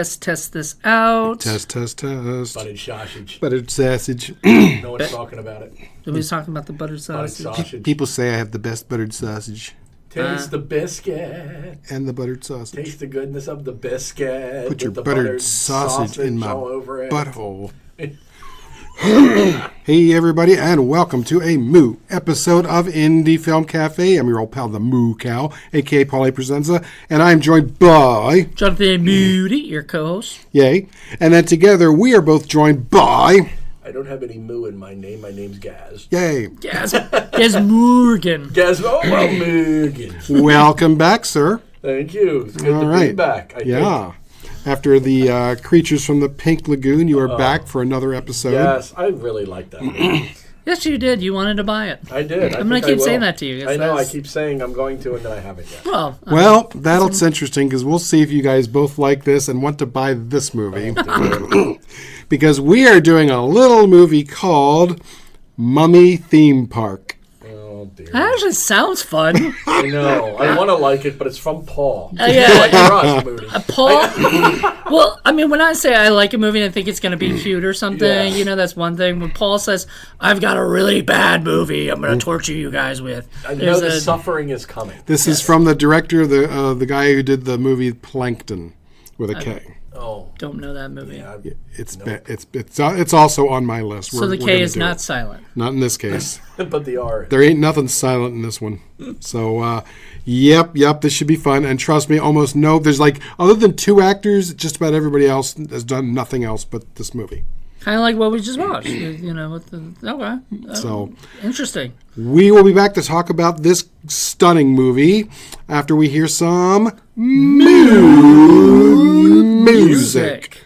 Let's test this out. Test. Buttered sausage. Buttered sausage. No one's talking about it. Nobody's talking about the buttered sausage. People say I have the best buttered sausage. Taste the biscuit. And the buttered sausage. Taste the goodness of the biscuit. Put your the buttered sausage in my all over it. butthole. Hey everybody, and welcome to a Moo episode of Indie Film Cafe. I'm your old pal, the Moo Cow, aka Paulie Presenza, and I'm joined by Jonathan Moody, your co-host. Yay. And then together we are both joined by I don't have any moo in my name. My name's Gaz. Yay. Gaz Morgan. Gaz Morgan. Welcome back, sir. Thank you. It's good All to right. be back. I Yeah. After the creatures from the Pink Lagoon, you are back for another episode. Yes, I really like that movie. Yes, you did. You wanted to buy it. I did. I'm going to keep saying that to you. I know. I keep saying I'm going to, and then I haven't yet. Well, that's interesting because we'll see if you guys both like this and want to buy this movie. Because we are doing a little movie called Mummy Theme Park. Oh, dear. That actually sounds fun. I know. I want to like it, but it's from Paul. Yeah. Like Rush movie. Paul? Well, I mean, when I say I like a movie and I think it's going to be cute or something, Yeah. that's one thing. When Paul says, I've got a really bad movie I'm going to torture you guys with. I know the suffering is coming. This is from the director, the guy who did the movie Plankton with a K. Oh. Don't know that movie. Yeah, It's also on my list. So the K is not silent. Not in this case. but the R. There ain't nothing silent in this one. So, yep, this should be fun. And trust me, almost there's other than two actors, just about everybody else has done nothing else but this movie. Kind of like what we just watched. With the, okay. So interesting. We will be back to talk about this stunning movie after we hear some music.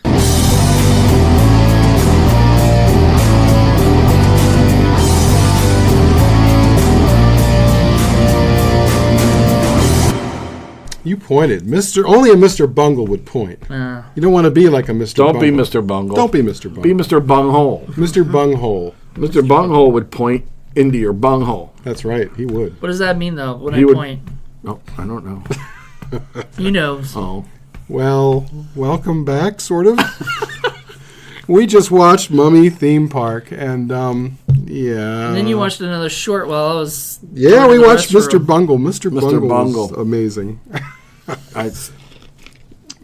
You pointed. Only a Mr. Bungle would point. You don't want to be like a Mr. Don't Bungle. be Mr. Bungle. Don't be Mr. Bungle. Be Mr. Bunghole. Mr. Bunghole. Mr. Bunghole would point into your bunghole. That's right. He would. What does that mean, though, when He I would- point? Oh, I don't know. You know. Oh. Well, welcome back, sort of. We just watched Mummy Theme Park, and yeah. And then you watched another short while I was. Yeah, we watched Mr. Mr. Bungle. Mr. Bungle. Bungle. Was amazing.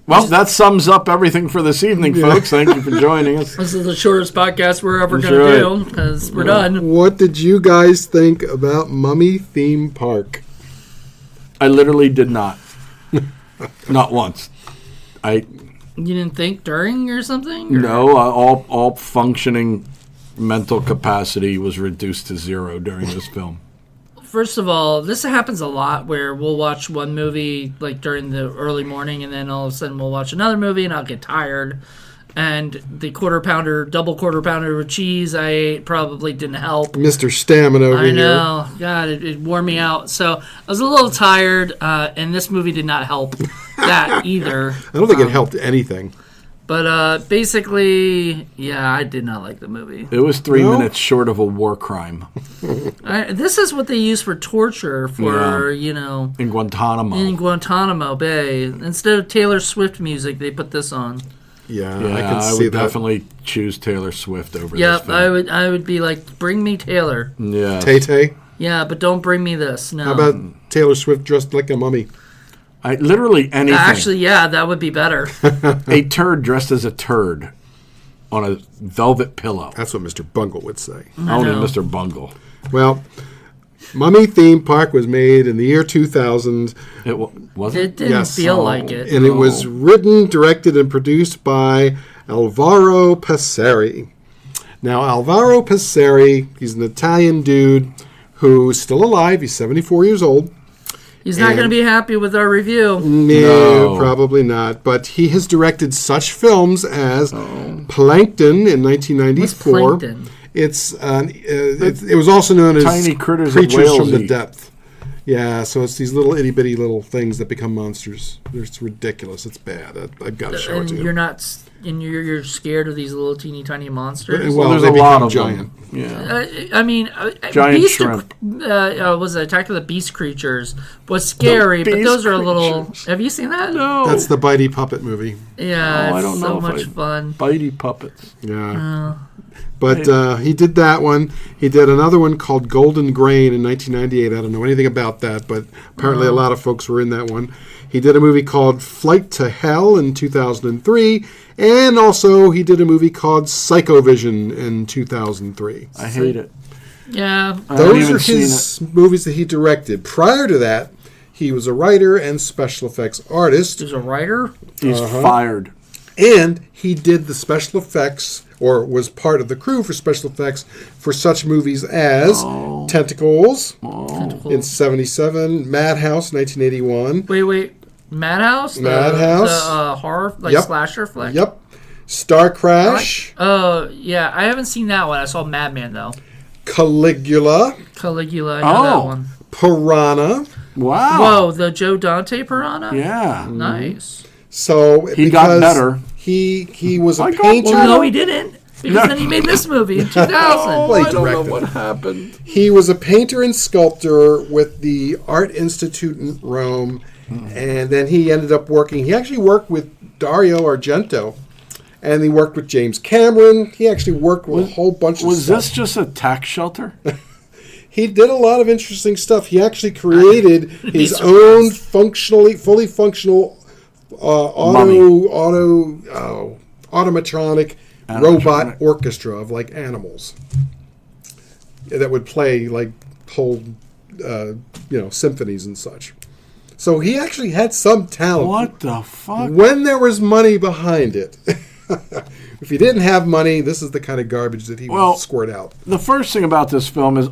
Well, that sums up everything for this evening, folks. Thank you for joining us. This is the shortest podcast we're ever That's going to right. do because we're done. What did you guys think about Mummy Theme Park? I literally did not. Not once. You didn't think during or something? Or? No, all functioning mental capacity was reduced to zero during this film. First of all, this happens a lot where we'll watch one movie like during the early morning and then all of a sudden we'll watch another movie and I'll get tired. And the double quarter pounder with cheese I ate probably didn't help. Mr. Stamina over here. I know. God, it wore me out. So I was a little tired, and this movie did not help that either. I don't think it helped anything. But basically, yeah, I did not like the movie. It was 3 minutes short of a war crime. This is what they use for torture for, In Guantanamo. in Guantanamo Bay. Instead of Taylor Swift music, they put this on. Yeah, Yeah, I can see would that. definitely choose Taylor Swift over this Yep, film. I would be like, bring me Taylor. Yeah. Tay-Tay. Yeah, but don't bring me this. No. How about Taylor Swift dressed like a mummy? Literally anything. Actually, yeah, that would be better. A turd dressed as a turd on a velvet pillow. That's what Mr. Bungle would say. Only know. Mr. Bungle. Well, Mummy Theme Park was made in the year 2000. It was It it? didn't Yes. feel like it. And it was written, directed, and produced by Alvaro Passeri. Now, Alvaro Passeri, he's an Italian dude who's still alive. He's 74 years old. He's not going to be happy with our review. No, probably not. But he has directed such films as Plankton in 1994. What's Plankton? It was also known as Tiny critters Creatures that from the whales eat. Depth. Yeah, so it's these little itty bitty little things that become monsters. It's ridiculous. It's bad. I've got to show it And to you. you're not and you're scared of these little teeny tiny monsters. Well, there's they a lot become of giant. them. Yeah. I mean, Giant Beast, shrimp. was it Attack of the Beast creatures was scary, but Beast those are a little. creatures. Have you seen that? No. That's the Bitey puppet movie. Yeah, Oh, I it's don't so know if much I- fun. Bitey puppets. Yeah. But he did that one. He did another one called Golden Grain in 1998. I don't know anything about that, but apparently a lot of folks were in that one. He did a movie called Flight to Hell in 2003, and also he did a movie called Psychovision in 2003. I hate it. Yeah, I haven't Those even are his movies that he directed. Prior to that, he was a writer and special effects artist, there's a writer. He's fired. and he did the special effects, or was part of the crew for special effects for such movies as Tentacles in 77, Madhouse 1981. Wait, Madhouse. Madhouse. The horror Yep. slasher flick. Yep. Star Crash, Oh yeah, I haven't seen that one. I saw Madman though. Caligula, Caligula. I know that Oh. one. Piranha. Wow. Whoa, the Joe Dante Piranha. Yeah. Nice. So He got because better. He was a I got painter. Well, no, he didn't. Because then he made this movie in 2000. Well, he I don't know directed. what happened. He was a painter and sculptor with the Art Institute in Rome, and then he ended up working. He actually worked with Dario Argento, and he worked with James Cameron. He actually worked with a whole bunch of Was stuff. this just a tax shelter? He did a lot of interesting stuff. He actually created his surprised. own fully functional automatronic robot orchestra of like animals that would play like whole symphonies and such. So he actually had some talent. What the fuck? When there was money behind it. If he didn't have money, this is the kind of garbage that he would squirt out. The first thing about this film is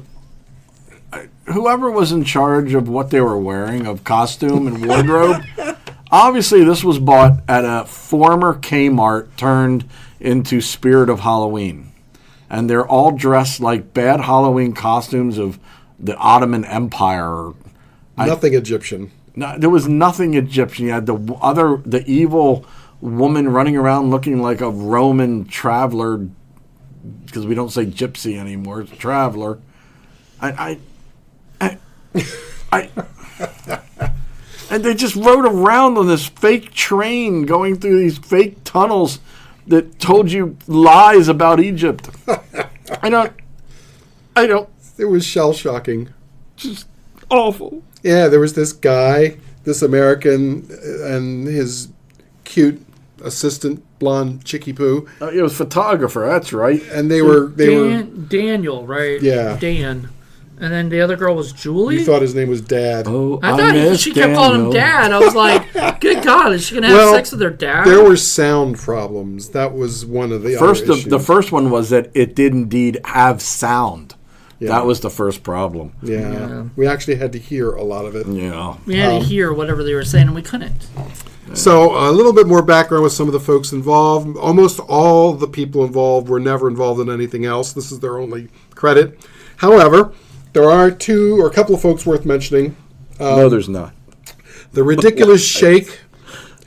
whoever was in charge of what they were wearing, of costume and wardrobe, obviously this was bought at a former Kmart turned into Spirit of Halloween. And they're all dressed like bad Halloween costumes of the Ottoman Empire. Nothing Egyptian. No, there was nothing Egyptian. You had the evil woman running around looking like a Roman traveler, because we don't say gypsy anymore, it's traveler. I and they just rode around on this fake train going through these fake tunnels that told you lies about Egypt. I don't. It was shell-shocking. Just awful. Yeah, there was this guy, this American, and his cute assistant, blonde chickie poo, It was photographer. That's right. and they were Daniel, right? Yeah. Dan. And then the other girl was Julie? You thought his name was Dad. Oh, I thought she kept calling him Dad. I was like, good God, is she going to have sex with her dad? There were sound problems. That was one of the other issues. The first one was that it did indeed have sound. Yeah. That was the first problem. Yeah. We actually had to hear a lot of it. Yeah. We had to hear whatever they were saying, and we couldn't. So a little bit more background with some of the folks involved. Almost all the people involved were never involved in anything else. This is their only credit. However, there are a couple of folks worth mentioning. No, there's not. The ridiculous Sheikh,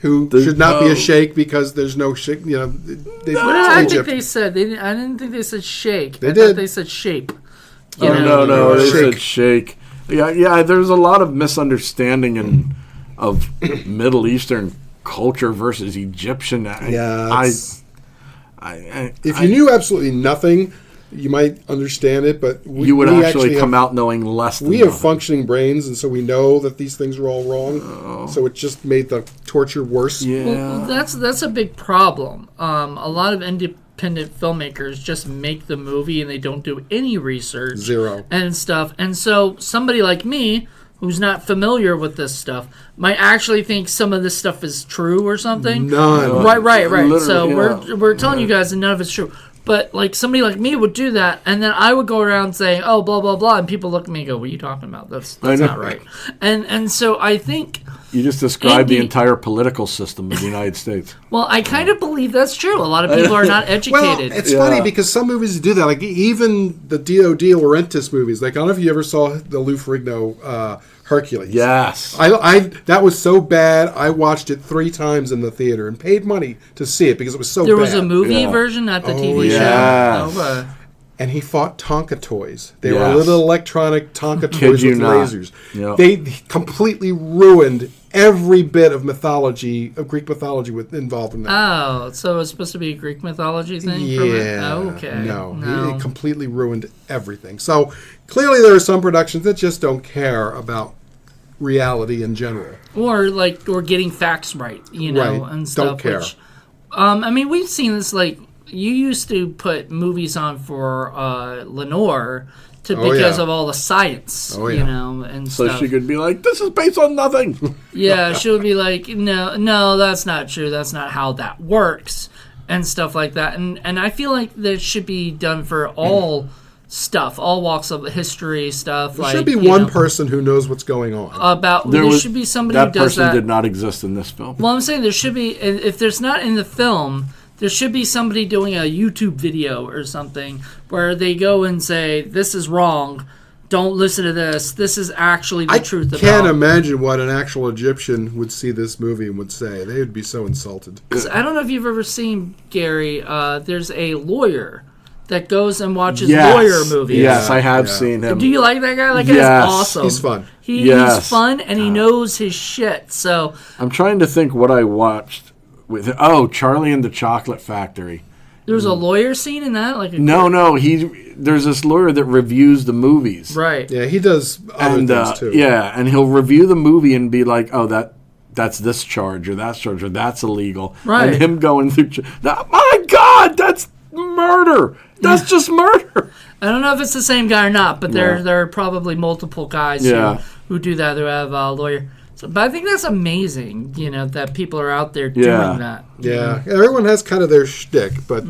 who should not be a Sheikh because there's no Sheikh. What did I think they said? I didn't think they said shake. They I did. thought they said shape. No, they Shake. said shake. Yeah, there's a lot of misunderstanding of Middle Eastern culture versus Egyptian. If you knew absolutely nothing, you might understand it, but you would actually come out knowing less than we have nothing. functioning brains, and so we know that these things are all wrong. So it just made the torture worse. Yeah. Well, that's a big problem. A lot of independent filmmakers just make the movie and they don't do any research. Zero. And stuff. And so somebody like me, who's not familiar with this stuff, might actually think some of this stuff is true or something. None. Right. So Literally, we're telling you guys that none of it's true. But like somebody like me would do that, and then I would go around saying, "Oh, blah blah blah," and people look at me and go, "What are you talking about? That's not right." And so I think You just described the Andy- entire political system of the United States. Well, I kind of believe that's true. A lot of people are not Well, educated. it's funny because some movies do that. Like even the D.O.D. Laurentiis movies. Like I don't know if you ever saw the Lou Ferrigno Hercules. Yes. I that was so bad. I watched it 3 times in the theater and paid money to see it because it was so bad. There was a movie version, not the TV yes. show. Okay. And he fought Tonka toys. They Yes. were little electronic Tonka toys with not. lasers. Yep. They completely ruined every bit of mythology, of Greek mythology involved in that. Oh, so it's supposed to be a Greek mythology thing? From it? Yeah. Oh, okay. No. It completely ruined everything. So clearly there are some productions that just don't care about reality in general. Or getting facts right, Right. and stuff. Don't care. Which, I mean, we've seen this. Like, you used to put movies on for Lenore because of all the science, and So stuff. she could be like, "This is based on nothing." Yeah, she would be like, no, that's not true. That's not how that works, and stuff like that. And I feel like that should be done for all stuff, all walks of history stuff. There should be one person who knows what's going on. There should be somebody who that does person that. did not exist in this film. Well, I'm saying there should be, if there's not in the film, there should be somebody doing a YouTube video or something where they go and say, this is wrong, don't listen to this, this is actually the truth about it. I can't imagine what an actual Egyptian would see this movie and would say. They would be so insulted. 'Cause I don't know if you've ever seen, Gary, there's a lawyer that goes and watches lawyer movies. Yes, I have seen him. Do you like that guy? That guy's awesome. He's fun. He's fun, and he knows his shit. So I'm trying to think what I watched with. Charlie and the Chocolate Factory. there's a lawyer scene in that? No. There's this lawyer that reviews the movies. Right. Yeah, he does other things too. Yeah, and he'll review the movie and be like, "Oh, that's this charge or that charge or that's illegal." Right. And him going through, my God, that's murder. That's just murder. I don't know if it's the same guy or not, but there are probably multiple guys who do that, who have a lawyer. So, but I think that's amazing, that people are out there doing that. Yeah, everyone has kind of their shtick. But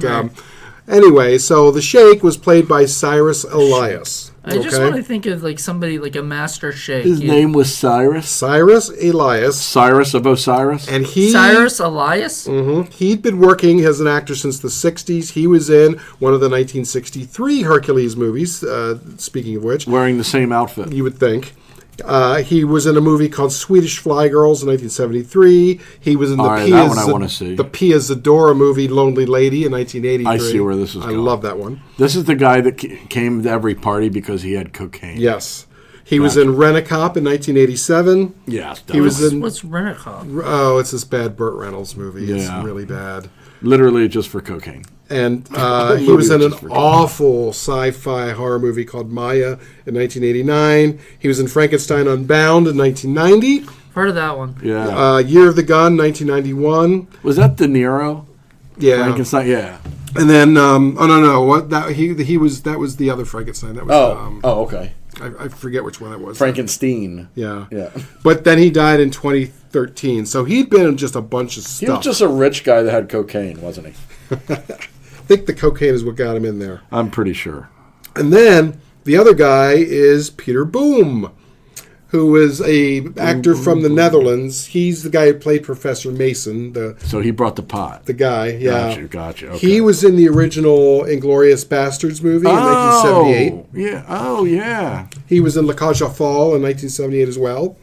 anyway, so the Sheikh was played by Cyrus Elias. I just want to think of somebody like a master sheikh. His name was Cyrus. Cyrus Elias. Cyrus of Osiris. And Cyrus Elias? He'd been working as an actor since the 60s. He was in one of the 1963 Hercules movies, speaking of which. Wearing the same outfit. You would think. He was in a movie called Swedish Fly Girls in 1973. He was in the that one I want to see. The Pia Zadora movie Lonely Lady in 1983. I see where this is going. I love that one. This is the guy that came to every party because he had cocaine. Yes. He was in Rent-A-Cop in 1987. Yes. He was in... What's Rent-A-Cop? Oh, it's this bad Burt Reynolds movie. Yeah. It's really bad. Literally just for cocaine. And he was in an awful sci-fi horror movie called Maya in 1989. He was in Frankenstein Unbound in 1990. Heard of that one. Yeah. Year of the Gun, 1991. Was that De Niro? Yeah. Frankenstein? Yeah. And then, that was the other Frankenstein. That was, okay. I forget which one it was. Frankenstein. Yeah. Yeah. But then he died in 2013. So he'd been in just a bunch of stuff. He was just a rich guy that had cocaine, wasn't he? I think the cocaine is what got him in there. I'm pretty sure. And then the other guy is Peter Boom, who is a actor from the Netherlands. He's the guy who played Professor Mason. So he brought the pot. The guy, yeah. Gotcha. Okay. He was in the original Inglourious Bastards movie in 1978. Yeah. Oh, yeah. He was in La Cage aux Folles in 1978 as well.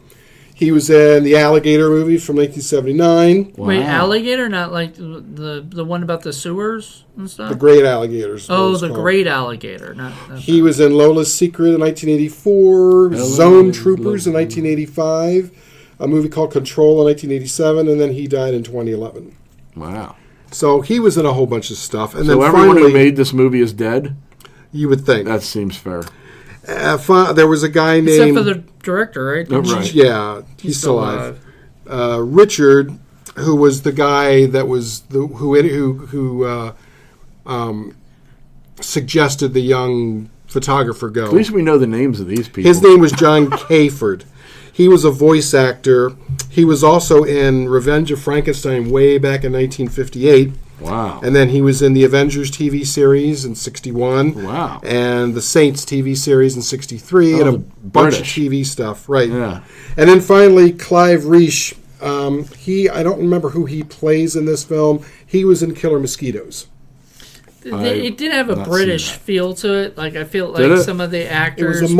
He was in the Alligator movie from 1979. Wow. Wait, Alligator? Not like the one about the sewers and stuff? The Great Alligators. Oh, the Great Alligator. Not he was in Lola's Secret in 1984, Zone Troopers in 1985, a movie called Control in 1987, and then he died in 2011. Wow. So he was in a whole bunch of stuff. And so then everyone finally, who made this movie is dead? You would think. That seems fair. There was a guy named... Except for the director, right? Oh, right. Yeah, he's still alive. Richard, who was the guy that was who suggested the young photographer go. At least we know the names of these people. His name was John Caford. He was a voice actor. He was also in Revenge of Frankenstein way back in 1958. Wow. And then he was in the Avengers TV series in 61. Wow. And the Saints TV series in 63. And a bunch of TV stuff. Right. Yeah. And then finally, Clive Reich. I don't remember who he plays in this film. He was in Killer Mosquitoes. It did have a not British seen that. feel to it. Like I feel Did like it? some of the It actors was a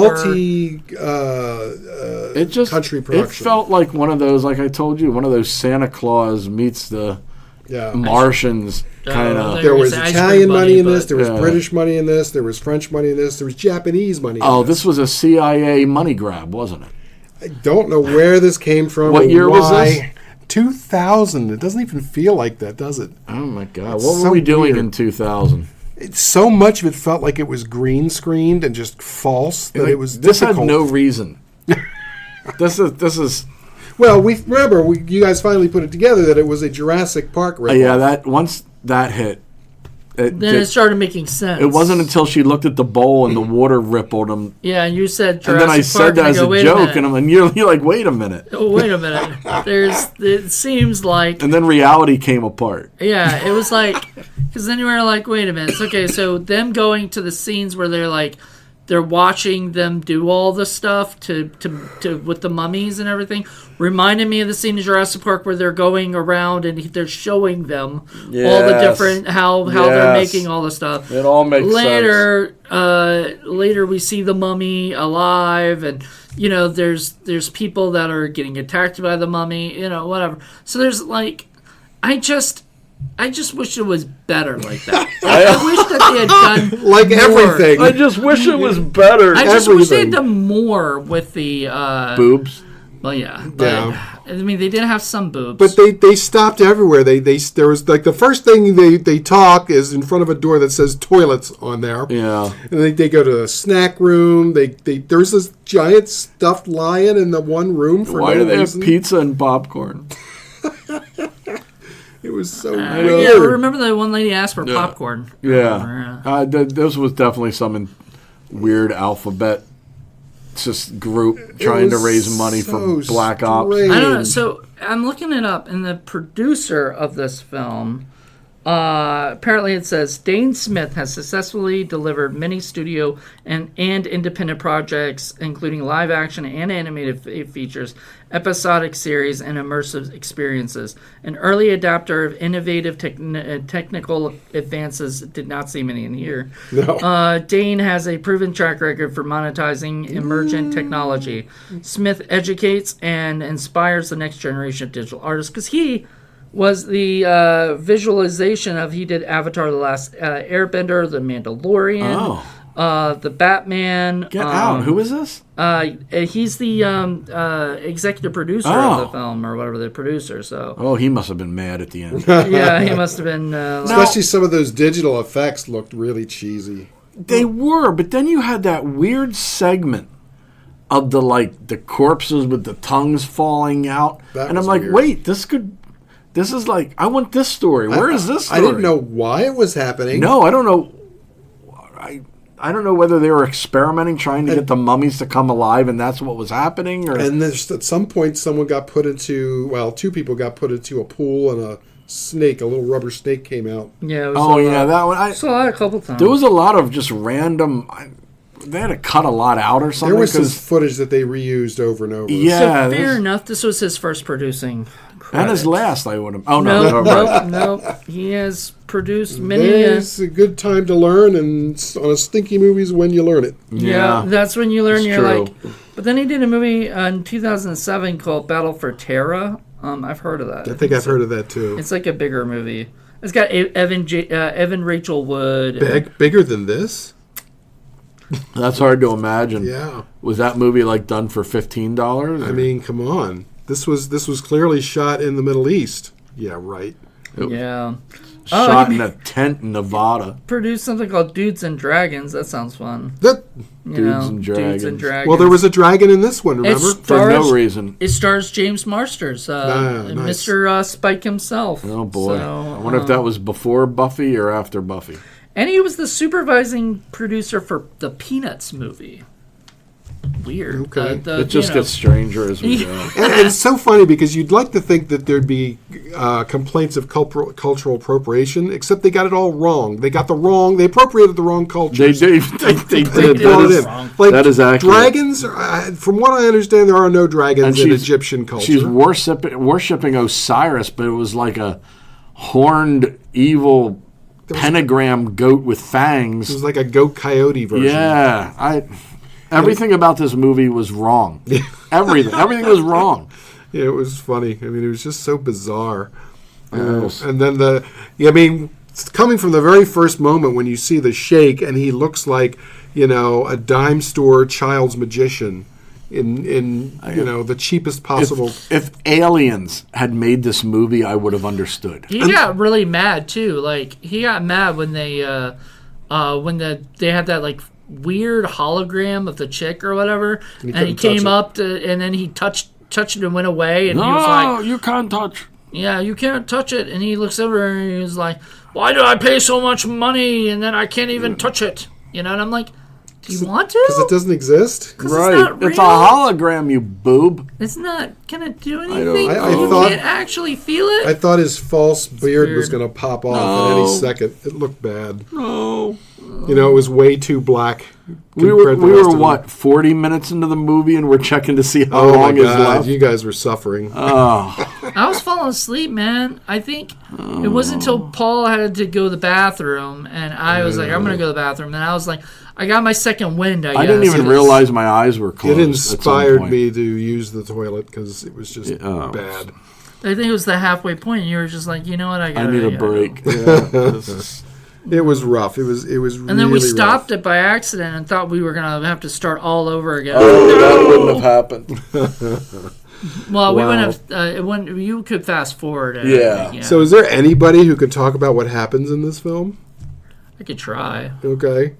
It just country production. It felt like one of those, like I told you, one of those Santa Claus meets the yeah. Martians kind of. There was Ice Italian cream bunny, money in but- this. There was Yeah. British money in this. There was French money in this. There was Japanese money in Oh, this. this was a CIA money grab, wasn't it? I don't know where this came from. What or year was why. this? 2000. It doesn't even feel like that, does it? Oh my God! It's What were so we doing weird. in 2000? So much of it felt like it was green screened and just false that it was This difficult. had no reason. This is Well, we remember you guys finally put it together that it was a Jurassic Park ripoff. yeah. That once that hit, Then it started making sense. it wasn't until she looked at the bowl and the water rippled him. Yeah, and you said Jurassic And then I Park, said that I as go, a "Wait joke, minute." and you're like, wait a minute. Oh, wait a minute. It seems like, And then reality came apart. yeah, it was like, because then you were like, wait a minute. It's okay, so them going to the scenes where they're watching them do all the stuff to with the mummies and everything reminded me of the scene in Jurassic Park where they're going around and they're showing them all the Yes. different how they're Yes. making all the stuff. It all makes Later we see the mummy alive, and there's people that are getting attacked by the mummy, whatever. So there's like, I just wish it was better like that. I wish that they had done like more. everything. I just wish it was better. I just wish they had everything. done more with the Boobs. well, yeah, but Yeah. I mean they did have some boobs. But they stopped everywhere. There was like the first thing they talk is in front of a door that says toilets on there. Yeah. And they go to the snack room. There's this giant stuffed lion in the one room for Why no do they have reason. pizza and popcorn? It was so yeah, weird. remember the one lady asked for popcorn? Yeah. This was definitely some weird alphabet just group trying to was raise money for so Black Ops. strange. I don't know. So I'm looking it up, and the producer of this film, apparently it says Dane Smith has successfully delivered many studio and independent projects, including live action and animated features, episodic series, and immersive experiences. An early adapter of innovative technical advances, did not see many in here. No. Dane has a proven track record for monetizing emergent technology. Smith educates and inspires the next generation of digital artists because he was the visualization of, he did Avatar: The Last Airbender, The Mandalorian, the Batman. Get out. Who is this? He's the executive producer of the film, or whatever, the producer. So Oh, he must have been mad at the end. yeah, he must have been. Especially some of those digital effects looked really cheesy. They were, but then you had that weird segment of the corpses with the tongues falling out. That And I'm was like, weird. wait, this is like, I want this story. Where is this story? I didn't know why it was happening. No, I don't know. I don't know whether they were experimenting, trying to get the mummies to come alive, and that's what was happening. Or And there's, at some point, someone got put into, well, two people got put into a pool, and a snake, a little rubber snake, came out. Yeah. It was oh yeah, that one. I saw that a couple times. there was a lot of just random. They had to cut a lot out or something. There was some 'cause- footage that they reused over and over. Yeah, So fair this- enough. This was his first producing credit. and his last, I would have. Oh no, No. He has produced many. There's a good time to learn, and on a stinky movie's when you learn it. Yeah, that's when you learn. It's You're true. like, but then he did a movie in 2007 called Battle for Terra. I've heard of that. I think I've heard of that too. It's like a bigger movie. It's got Evan Rachel Wood. Bigger than this? That's hard to imagine. Yeah. Was that movie like done for $15? I mean, come on. This was clearly shot in the Middle East. Yeah, right. Yeah. shot he in a tent in Nevada. produced something called Dudes and Dragons. That sounds fun. That, Dudes and Dudes and Dragons. Dragons. well, there was a dragon in this one, remember? It's- For no Stars- reason. It stars James Marsters, nice. Mr. Spike himself. Oh boy. So, I wonder if that was before Buffy or after Buffy. and he was the supervising producer for the Peanuts movie. Weird. Okay. It just gets stranger as we go. And it's so funny because you'd like to think that there'd be complaints of cultural appropriation, except they got it all wrong. They appropriated the wrong culture. They did. They They did. brought That it is, in. Like, that is accurate. dragons, from what I understand, there are no dragons in she's- Egyptian culture. She's worshipping Osiris, but it was like a horned evil pentagram goat with fangs. It was like a goat coyote version. Yeah, everything about this movie was wrong. Everything was wrong. Yeah, it was funny. I mean, it was just so bizarre. Yes. And then it's coming from the very first moment when you see the Sheik, and he looks like, a dime store child's magician in the cheapest possible. If aliens had made this movie, I would have understood. He got really mad too. Like he got mad when they had that like weird hologram of the chick or whatever, and he came up and then he touched it and went away, and he was like, you can't touch. Yeah, you can't touch it. And he looks over and he was like, why do I pay so much money and then I can't even touch it? And I'm like, do you want to? Because it doesn't exist? Right. It's a hologram, you boob. It's not going to do anything. You can't actually feel it. I thought his false beard was going to pop off at any second. It looked bad. No. It was way too black. We were 40 minutes into the movie, and we're checking to see how long is left. You guys were suffering. Oh. I was falling asleep, man. I think it wasn't until Paul had to go to the bathroom, and I was like, I'm going to go to the bathroom. And I was like, I got my second wind, I guess. I didn't even realize my eyes were closed. It inspired me to use the toilet because it was just bad. I think it was the halfway point, and you were just like, you know what, I need a break. Yeah. It was rough. It was really and then we stopped it by accident and thought we were going to have to start all over again. That wouldn't have happened. Well, we wouldn't have. You could fast forward it. Yeah. So, is there anybody who could talk about what happens in this film? I could try. Okay.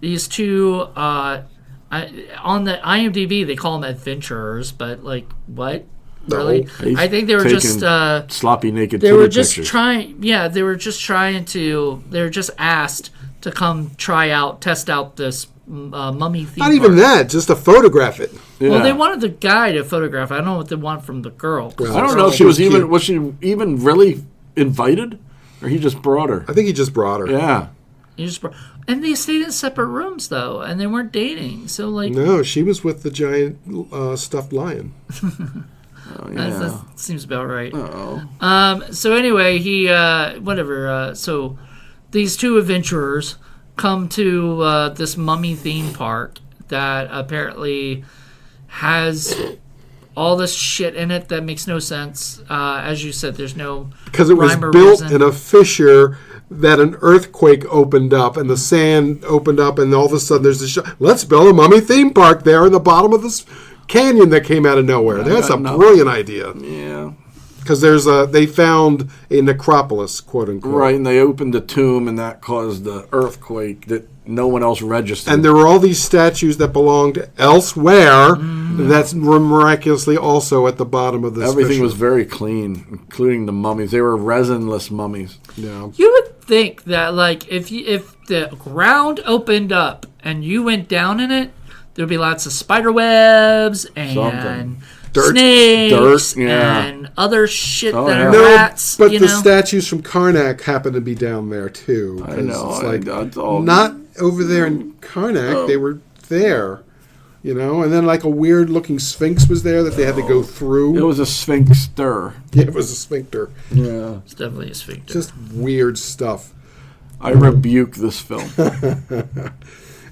These two, on the IMDb, they call them adventurers, but like what? Really? No. I think they were just sloppy naked. They were just pictures. trying. Yeah, they were just trying to. They were just asked to come test out this mummy theme. Not even that, just to photograph it. Yeah. Well, they wanted the guy to photograph. I don't know what they want from the girl. I don't know if she was even really invited, or he just brought her. I think he just brought her. Yeah. And they stayed in separate rooms though, and they weren't dating. So like, no, she was with the giant stuffed lion. Oh, yeah. That seems about right. Uh-oh. So anyway, he so these two adventurers come to this mummy theme park that apparently has all this shit in it that makes no sense. As you said, there's no because it was built in a fissure that an earthquake opened up and the sand opened up, and all of a sudden there's this. Let's build a mummy theme park there in the bottom of this canyon that came out of nowhere. That's a brilliant idea. Yeah. Because they found a necropolis, quote unquote. Right, and they opened the tomb, and that caused the earthquake that no one else registered. And there were all these statues that belonged elsewhere. That's miraculously also at the bottom of this. Everything fissure. was very clean, including the mummies. They were resinless mummies. Yeah. You would think that like if the ground opened up and you went down in it, there'd be lots of spider webs and snakes and other shit that are rats. But the statues from Karnak happen to be down there too. I know. It's like not over there in Karnak. They were there, and then like a weird looking sphinx was there that they had to go through. It was a sphinxter. Yeah, it was a sphincter. Yeah, it's definitely a sphincter. Just weird stuff. I rebuke this film.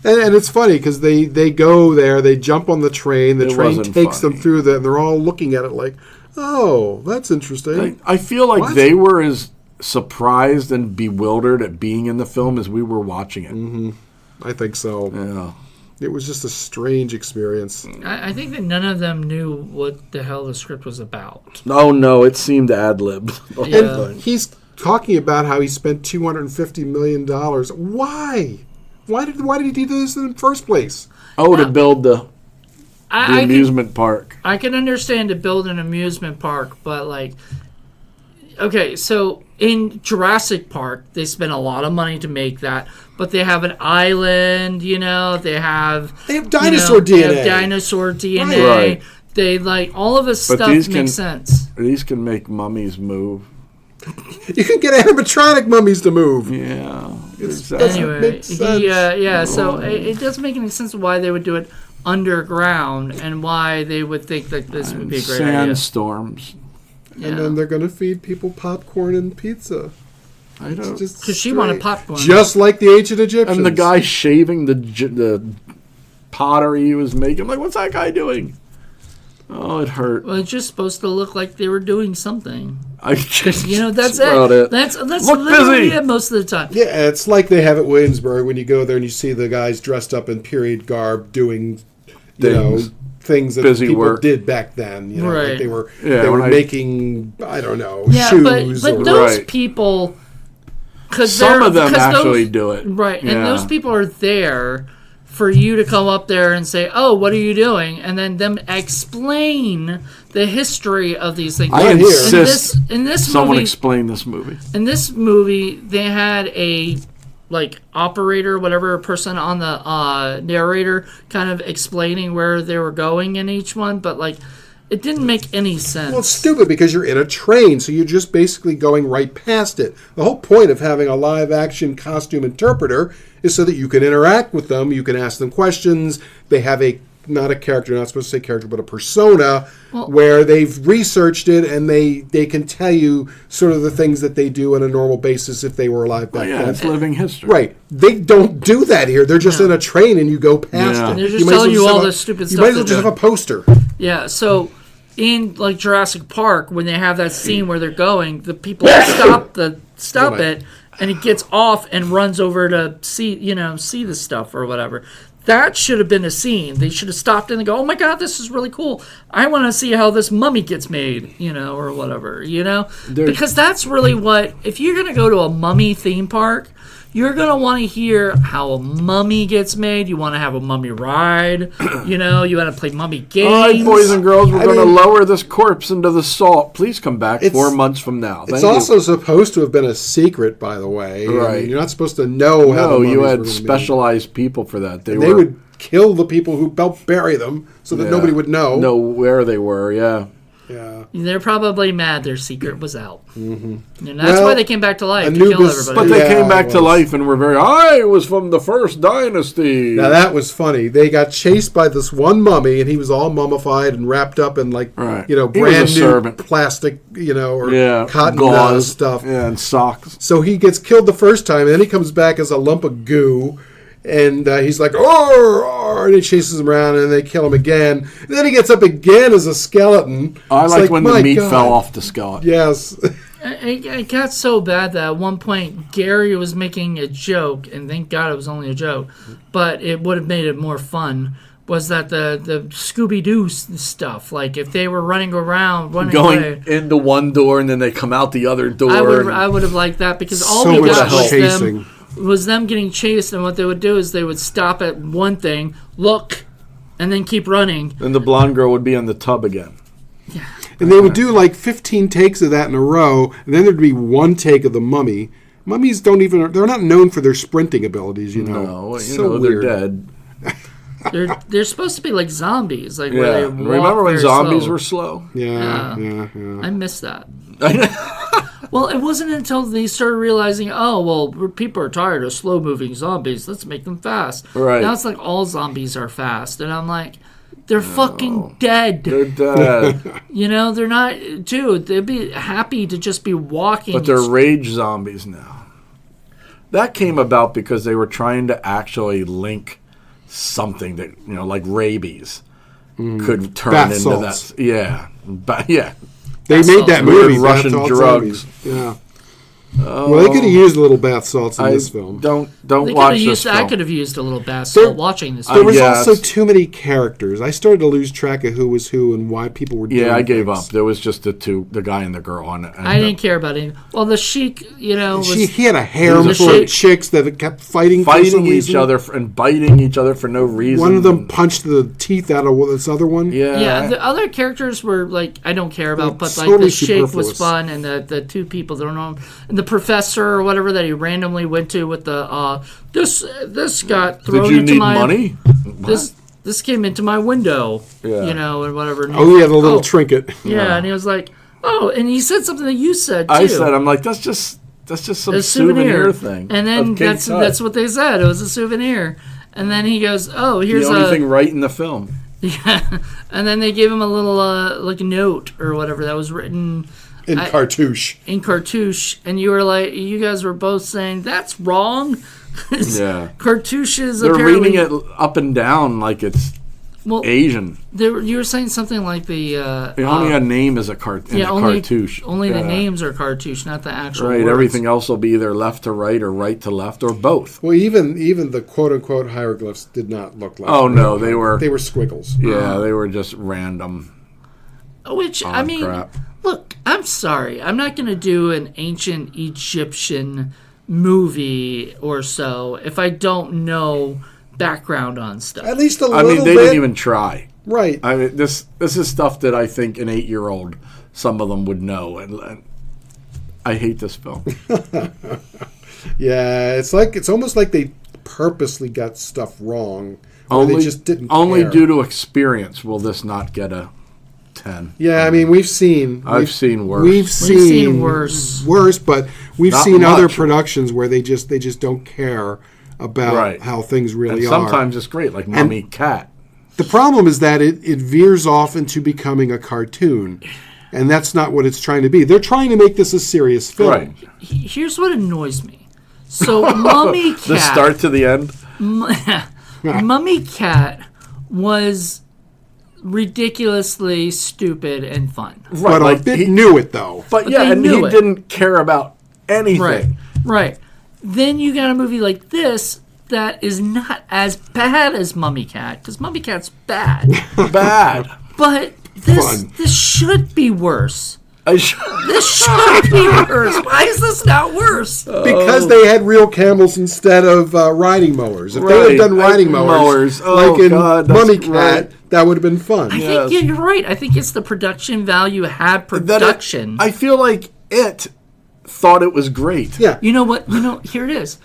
And it's funny because they go there, they jump on the train, the train takes them through and they're all looking at it like, oh, that's interesting. I feel like they were as surprised and bewildered at being in the film as we were watching it. Mm-hmm. I think so. Yeah. It was just a strange experience. I think that none of them knew what the hell the script was about. Oh, no, it seemed ad-libbed. Yeah. And he's talking about how he spent $250 million. Why? Why did he do this in the first place? Oh, to build the amusement park. I can understand to build an amusement park, but like, okay, so in Jurassic Park, they spent a lot of money to make that, but they have an island, they have dinosaur DNA. They have dinosaur DNA. Right. They like all of this stuff makes sense. These can make mummies move. You can get animatronic mummies to move. Yeah. Anyway, so it doesn't make any sense why they would do it underground and why they would think that this would be a great idea. Sandstorms. Yeah. And then they're going to feed people popcorn and pizza. I don't. Because she wanted popcorn. Just like the ancient Egyptians. And the guy shaving the pottery he was making. I'm like, what's that guy doing? Oh, it hurt. Well, it's just supposed to look like they were doing something. I just, That's it. That's Look literally busy. it most of the time. Yeah, it's like they have at Williamsburg when you go there and you see the guys dressed up in period garb doing, things that Busy people work. did back then. Right. Like they were when making, I don't know, Yeah, shoes. but or, those Right. people, Some of them actually do it. right? And Yeah. those people are there for you to come up there and say, "Oh, what are you doing?" and then them explain the history of these things. I insist in this someone movie, explain this movie. in this movie, they had a operator, whatever person on the narrator, kind of explaining where they were going in each one, but it didn't make any sense. Well, it's stupid because you're in a train, so you're just basically going right past it. The whole point of having a live-action costume interpreter is so that you can interact with them, you can ask them questions. They have not a character, not supposed to say character, but a persona where they've researched it and they can tell you sort of the things that they do on a normal basis if they were alive back then. It's living history. Right. They don't do that here. They're just in a train and you go past Yeah. it. And they're just You might as telling well you just all have this stupid You stuff might as they're well just have doing. a poster. Yeah, so in Jurassic Park, when they have that scene where they're going, the people stop it, and it gets off and runs over to see the stuff or whatever. That should have been a scene. They should have stopped in and go, "Oh my God, this is really cool. I want to see how this mummy gets made," or whatever, because that's really what. If you're gonna go to a mummy theme park, you're going to want to hear how a mummy gets made. You want to have a mummy ride. You want to play mummy games. All right, boys and girls, we're going to lower this corpse into the salt. Please come back 4 months from now. It's also supposed to have been a secret, by the way. Right. You're not supposed to know how the mummies you were had gonna be. specialized people for that. They would kill the people who helped bury them so that nobody would know where they were, yeah. Yeah. They're probably mad their secret was out. Mm-hmm. And that's why they came back to life to kill Anubis- everybody. But they came back to life and were I was from the first dynasty. Now that was funny. They got chased by this one mummy, and he was all mummified and wrapped up in He brand was a new servant. plastic, or cotton gauze stuff. Yeah, and socks. So he gets killed the first time, and then he comes back as a lump of goo. And he's like, "Oh!" and he chases him around, and they kill him again. And then he gets up again as a skeleton. I It's like when the my meat God. fell off the skeleton. Yes. It got so bad that at one point Gary was making a joke, and thank God it was only a joke, but it would have made it more fun. Was that the Scooby-Doo stuff? Like if they were running around, running Going away, into one door and then they come out the other door. I would have liked that because all So we much got was chasing. them getting chased, and what they would do is they would stop at one thing, look, and then keep running. And the blonde girl would be on the tub again. And they would do like 15 takes of that in a row, and then there'd be one take of the mummy. Mummies they're not known for their sprinting abilities, No, So they're weird. dead. They're supposed to be like zombies, like Yeah. where they walk Remember when very zombies slow. were slow? Yeah. I miss that. Well, it wasn't until they started realizing, people are tired of slow-moving zombies. Let's make them fast. Right. Now it's like all zombies are fast, and I'm like, they're fucking dead. They're dead. They're not. Dude, they'd be happy to just be walking. But they're rage zombies now. That came about because they were trying to actually link something that, like rabies could turn Bath into salts. that. Yeah. Yeah. They made that Weird movie, Russian Bath Salt drugs. Zombies. Yeah. Well, they could have used a little bath salts in this film. Don't They watch could have this used. film. I could have used a little bath salt watching this. There film. was Yes. also too many characters. I started to lose track of who was who and why people were doing Yeah, I gave things. up. There was just the guy and the girl on it. I didn't care about it. Well, the Sheik, was He had a harem The full Sheik- of chicks that kept fighting for some fighting each reason. other and biting each other for no reason. One of them punched the teeth out of this other one. Yeah. the other charters were like I don't care about, but like totally the Sheik was superfluous. fun, and the two people that don't know, and the professor or whatever that he randomly went to with the this got thrown Did you into need my money? this came into my window, Yeah. and whatever. And he Oh, was yeah, like, the little trinket. yeah, and he was like, oh, and he said something that you said too. I said, I'm like, that's just some a souvenir thing. and then of Kate Tut. that's what they said. It was a souvenir, and then he goes, oh, here's the only thing right in the film. Yeah, and then they gave him a little like note or whatever that was written. In cartouche. In cartouche, and you guys were both saying that's wrong. Yeah. Cartouche is They're apparently reading it up and down like it's Asian. You were saying something like the only a name is a cartouche. Only the names are cartouche, not the actual right. words. Everything else will be either left to right or right to left or both. Well, even the quote unquote hieroglyphs did not look like. Oh no, they were squiggles. Yeah, they were just random. Which I mean, crap. Look, I'm sorry, I'm not going to do an ancient Egyptian movie or so if I don't know background on stuff. At least a little I bit. mean, they didn't even try. Right. I mean, this is stuff that I think an 8-year-old, some of them would know, and I hate this film. Yeah, it's almost like they purposely got stuff wrong. Or they just didn't Only care. due to experience will this not get a 10. Yeah, I mean, I've seen worse. We've seen worse, but we've Not seen other much. productions where they just don't care about how things really and sometimes it's great, like Mummy Cat. The problem is that it veers off into becoming a cartoon, and that's not what it's trying to be. They're trying to make this a serious film. Right. Here's what annoys me. So Mummy Cat, The start to the end. Mummy Cat was ridiculously stupid and fun. Right, but like he knew it though. But But yeah, they and knew he it. didn't care about anything. Right. Then you got a movie like this that is not as bad as Mummy Cat, because Mummy Cat's bad. Bad. But this should be worse. I sh- This should be worse. Why is this not worse? Because they had real camels instead of riding mowers. If they had Right. done riding mowers, Oh, like in God, that's Mummy Cat, right. that would have been fun. I Yes. think you're right. I think it's the production value had production. I feel like it thought it was great. Yeah. You know what? Here it is.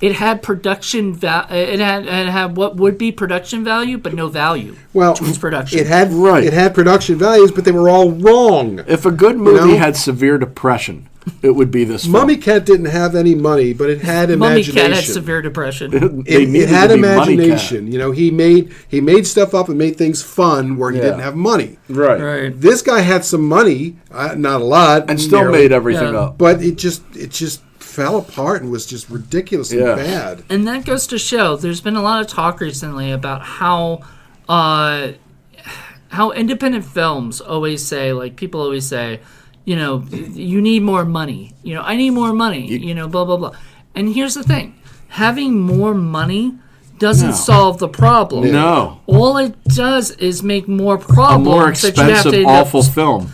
It had production it had what would be production value, but no value Well, to its production. it had Right. it had production values, but they were all wrong. If a good movie know? had severe depression, it would be this film. Mummy Cat didn't have any money, but it had Mummy imagination. Cat had severe depression. They It needed had to be Money Cat. imagination. You know, he made stuff up and made things fun where he Yeah. didn't have money. Right. Right. This guy had some money, not a lot, And still nearly, made everything Yeah. up. but it just fell apart and was just ridiculously Yeah. bad. And that goes to show there's been a lot of talk recently about how independent films always say, like people always say, you know, you need more money. You know, I need more money. You know, blah blah blah. And here's the thing: having more money doesn't No. solve the problem. No. All it does is make more A problems more that you have expensive, to awful film.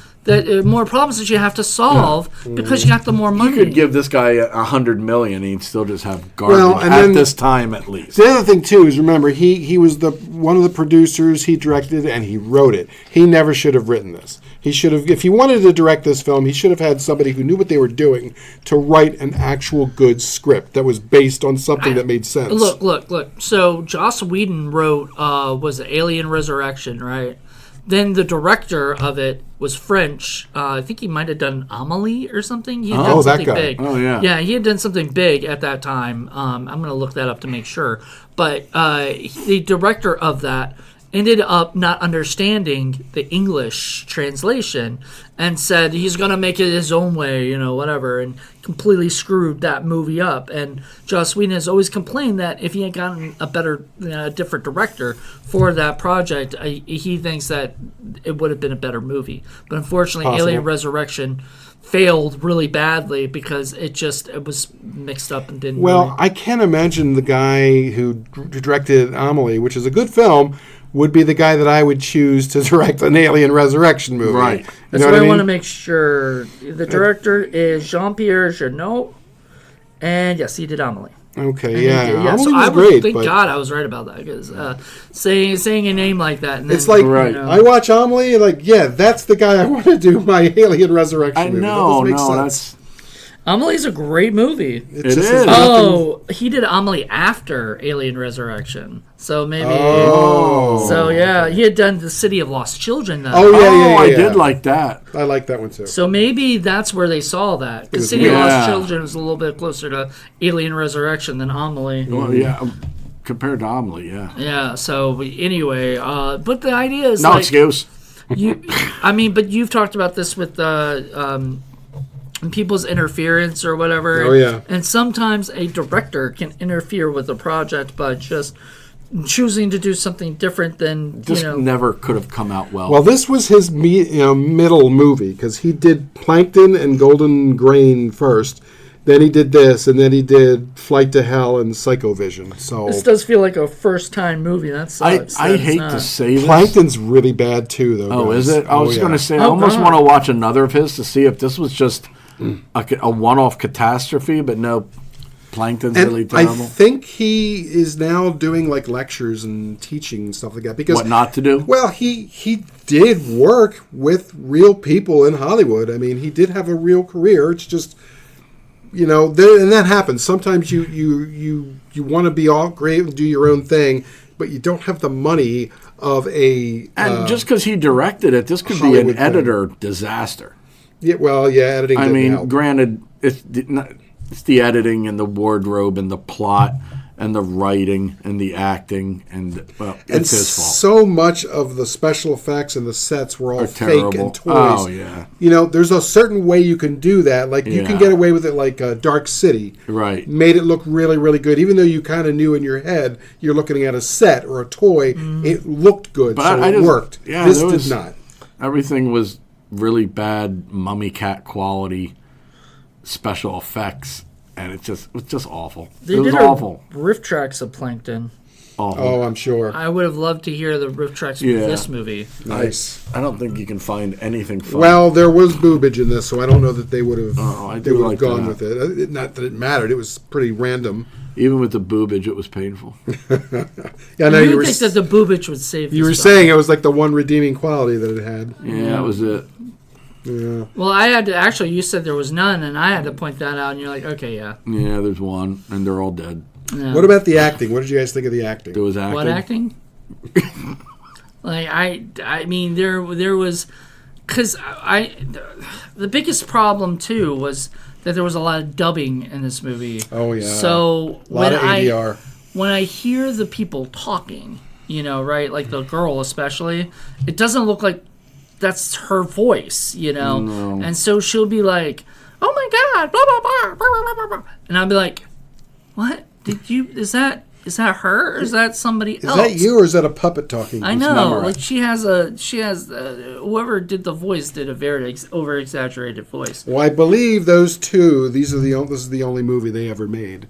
more problems that you have to solve because you got the more money. You could give this guy $100 million, and he'd still just have garbage Well, and at then- this time, at least. The other thing too is remember he was one of the producers. He directed and he wrote it. He never should have written this. He should have, if he wanted to direct this film, he should have had somebody who knew what they were doing to write an actual good script that was based on something that made sense. Look. So Joss Whedon wrote was it Alien Resurrection, right? Then the director of it was French. I think he might have done Amelie or something. He had done that something guy. big. Oh, yeah. Yeah, he had done something big at that time. I'm going to look that up to make sure. But the director of that ended up not understanding the English translation and said he's going to make it his own way, you know, whatever, and completely screwed that movie up. And Joss Whedon has always complained that if he had gotten a better, different director for that project, he thinks that it would have been a better movie. But unfortunately, Possible. Alien Resurrection failed really badly because it was mixed up and didn't Well, really... I can't imagine the guy who directed Amelie, which is a good film, would be the guy that I would choose to direct an Alien Resurrection movie. Right. You That's know what I what want to make sure. The director is Jean-Pierre Jeunet, and yes, he did Amelie. Okay, And yeah. he did- Amelie so was I would, great, thank but God I was right about that because saying a name like that, and then, it's like Right. I watch Amelie, like, yeah, that's the guy I want to do my Alien Resurrection I movie. That know, doesn't make sense. that's... Amelie's a great movie. It It just is. has nothing- Oh, he did Amelie after Alien Resurrection, so maybe. Oh. So yeah, he had done The City of Lost Children though. Oh, yeah. I did like that. I like that one too. So maybe that's where they saw that. Because was City of weird. Lost Yeah. Children was a little bit closer to Alien Resurrection than Amelie. Well, yeah, compared to Amelie, yeah. Yeah. So anyway, but the idea is No like excuse. but you've talked about this with and people's interference or whatever. Oh, yeah. And sometimes a director can interfere with a project by just choosing to do something different than, This never could have come out well. Well, this was his middle movie because he did Plankton and Golden Grain first. Then he did this, and then he did Flight to Hell and Psychovision. So This does feel like a first-time movie. That sucks. I hate to say this. Plankton's really bad too, though. Oh, guys. is it? I was yeah. going to say, I Oh, almost God. want to watch another of his to see if this was just a one-off catastrophe, but no, Plankton's And really I terrible. think he is now doing like lectures and teaching and stuff like that. Because What not to do? Well, he did work with real people in Hollywood. I mean, he did have a real career. It's just, and that happens. Sometimes you want to be all great and do your own thing, but you don't have the money of a. And just because he directed it, this could be Hollywood an editor disaster. Editing. I didn't mean, help. granted, it's the editing and the wardrobe and the plot and the writing and the acting and and it's his fault. so much of the special effects and the sets were all Are fake terrible. and toys. Oh, yeah. There's a certain way you can do that. Like you can Yeah. get away with it, like Dark City. Right. Made it look really, really good, even though you kind of knew in your head you're looking at a set or a toy. It looked good, But so I it just- worked. yeah, This there did was- not. Everything was really bad mummy cat quality special effects, and it was just awful. They it was did awful. riff tracks of Plankton. Awful. Oh, I'm sure. I would have loved to hear the riff tracks Yeah. for this movie. Nice. I don't think you can find anything fun. Well, there was boobage in this, so I don't know that they would have. I they do would have like gone that. with it. Not that it mattered. It was pretty random. Even with the boobage, it was painful. Yeah, I know You you would were. think that the boobage would save You were this film. saying it was like the one redeeming quality that it had. Yeah, that was it. Yeah. Well, I had to actually. You said there was none, and I had to point that out. And you're like, okay, yeah. Yeah, there's one, and they're all dead. Yeah. What about the acting? What did you guys think of the acting? There was acting. What acting? Like I mean, there was, because the biggest problem too was that there was a lot of dubbing in this movie. Oh yeah. So a lot of ADR. when I hear the people talking, right, like the girl especially, it doesn't look like that's her voice, No. and so she'll be like, "Oh my God," blah blah blah, blah, blah, blah, blah. And I'll be like, "What did you? Is that her? Or is that somebody Is else?" that you or is that a puppet talking? I know, memorized. like she has whoever did the voice did a very over exaggerated voice. Well, I believe those two. This is the only movie they ever made.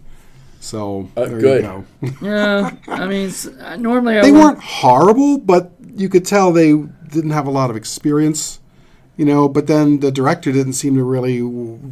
So there good. you go. Yeah, I mean, normally I They wouldn't- weren't horrible, but you could tell they didn't have a lot of experience. But then the director didn't seem to really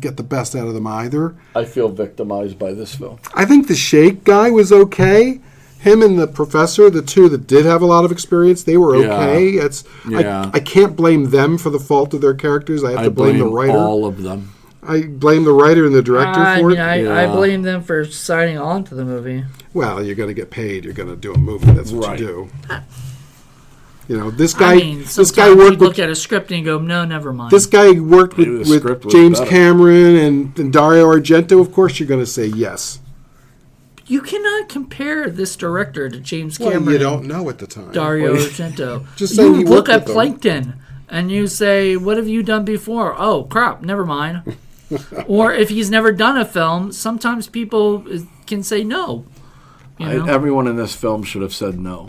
get the best out of them either. I feel victimized by this film. I think the Shake guy was okay. Him and the professor, the two that did have a lot of experience, they were Yeah. okay. Yeah. I can't blame them for the fault of their characters. I have to blame the writer. all of them. I blame the writer and the director I for mean, it. I Yeah. blame them for signing on to the movie. Well, you're going to get paid. You're going to do a movie. That's what Right. you do. This guy. I mean, this guy sometimes you worked look with. at a script and you go, "No, never mind." This guy worked Maybe the with script was James better. Cameron and Dario Argento. Of course, you're going to say yes. You cannot compare this director to James Well, Cameron. you don't know at the time. Dario Argento. Just saying he you look worked at with them. Plankton and you say, "What have you done before?" Oh, crap, never mind. Or if he's never done a film, sometimes people can say no. Everyone in this film should have said no.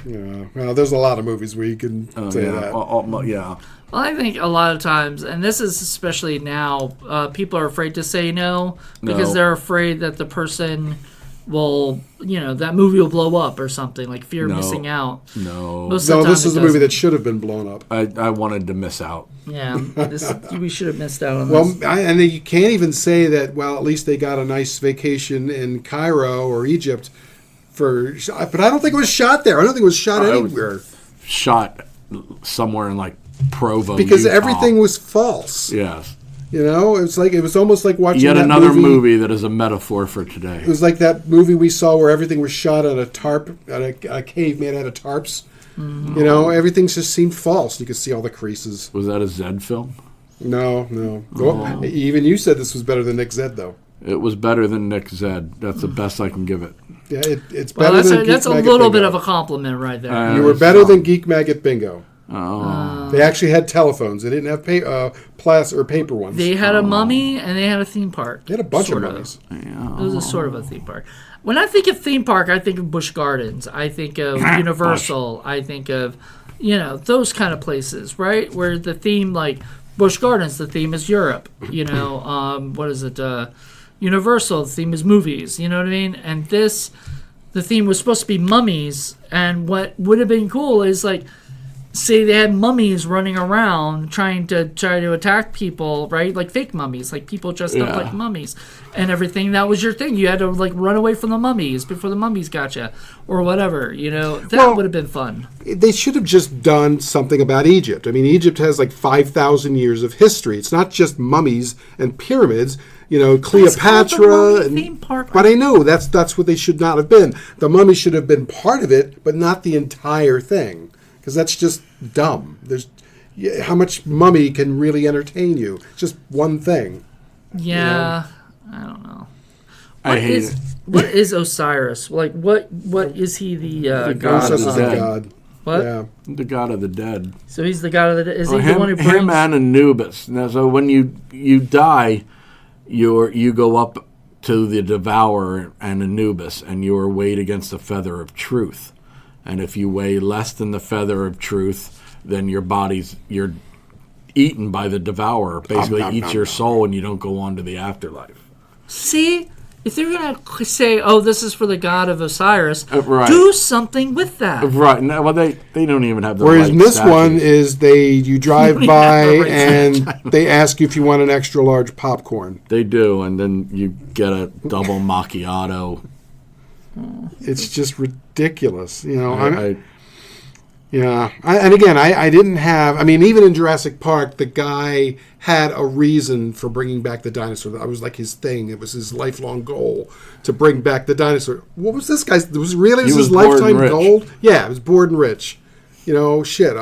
Yeah. Well, there's a lot of movies where you can say yeah. that. Yeah. Well, I think a lot of times, and this is especially now, people are afraid to say no because No. they're afraid that the person will, that movie will blow up or something, like fear of No. missing out. No. Most of No, the time this is it a movie doesn't. that should have been blown up. I wanted to miss out. Yeah, we should have missed out on Well, this. and you can't even say that. Well, at least they got a nice vacation in Cairo or Egypt. But I don't think it was shot there. I don't think it was shot I was- anywhere Shot somewhere in like Provo, because Utah. everything was false. Yes. It was almost like watching Yet that another movie that is a metaphor for today. It was like that movie we saw where everything was shot on a tarp, on a cave made out of tarps. Everything just seemed false. You could see all the creases. Was that a Zed film? No. Well, even you said this was better than Nick Zed, though. It was better than Nick Zed. That's the best I can give it. Yeah, it's Well, better that's than a Geek Maggot little Bingo. bit of a compliment right there. You were better than Geek Maggot Bingo. They actually had telephones. They didn't have paper ones. They had a mummy and they had a theme park. They had a bunch of mummies. It was a sort of a theme park. When I think of theme park, I think of Busch Gardens. I think of Universal. I think of, those kind of places, right? Where the theme, like Busch Gardens, the theme is Europe. What is it? Universal, the theme is movies. You know what I mean? And the theme was supposed to be mummies. And what would have been cool is like, say they had mummies running around trying to attack people, right? Like fake mummies, like people dressed up like mummies and everything. That was your thing. You had to like run away from the mummies before the mummies got you or whatever, That would have been fun. They should have just done something about Egypt. I mean, Egypt has like 5,000 years of history. It's not just mummies and pyramids. Cleopatra. Theme park. But I know that's what they should not have been. The mummy should have been part of it, but not the entire thing. Because that's just dumb. How much mummy can really entertain you? It's just one thing. Yeah, I don't know. I hate it. What is Osiris? Like, what is he the god of the dead? God. What? Yeah. The god of the dead. So he's the god of the dead. Is he the one who brings... Him and Anubis. Now, so when you die, you go up to the devourer and Anubis, and you are weighed against the feather of truth. And if you weigh less than the feather of truth, then you're eaten by the devourer. Basically eats your soul and you don't go on to the afterlife. See, if they're going to say, this is for the god of Osiris, right. Do something with that. Right. No, well, they don't even have the Whereas right in this statues. one is you drive by and they ask you if you want an extra large popcorn. They do, and then you get a double macchiato. It's just ridiculous, I didn't have. I mean, even in Jurassic Park, the guy had a reason for bringing back the dinosaur. That was like his thing. It was his lifelong goal to bring back the dinosaur. What was this guy's? Was his lifetime goal? Yeah, it was bored and rich. Shit.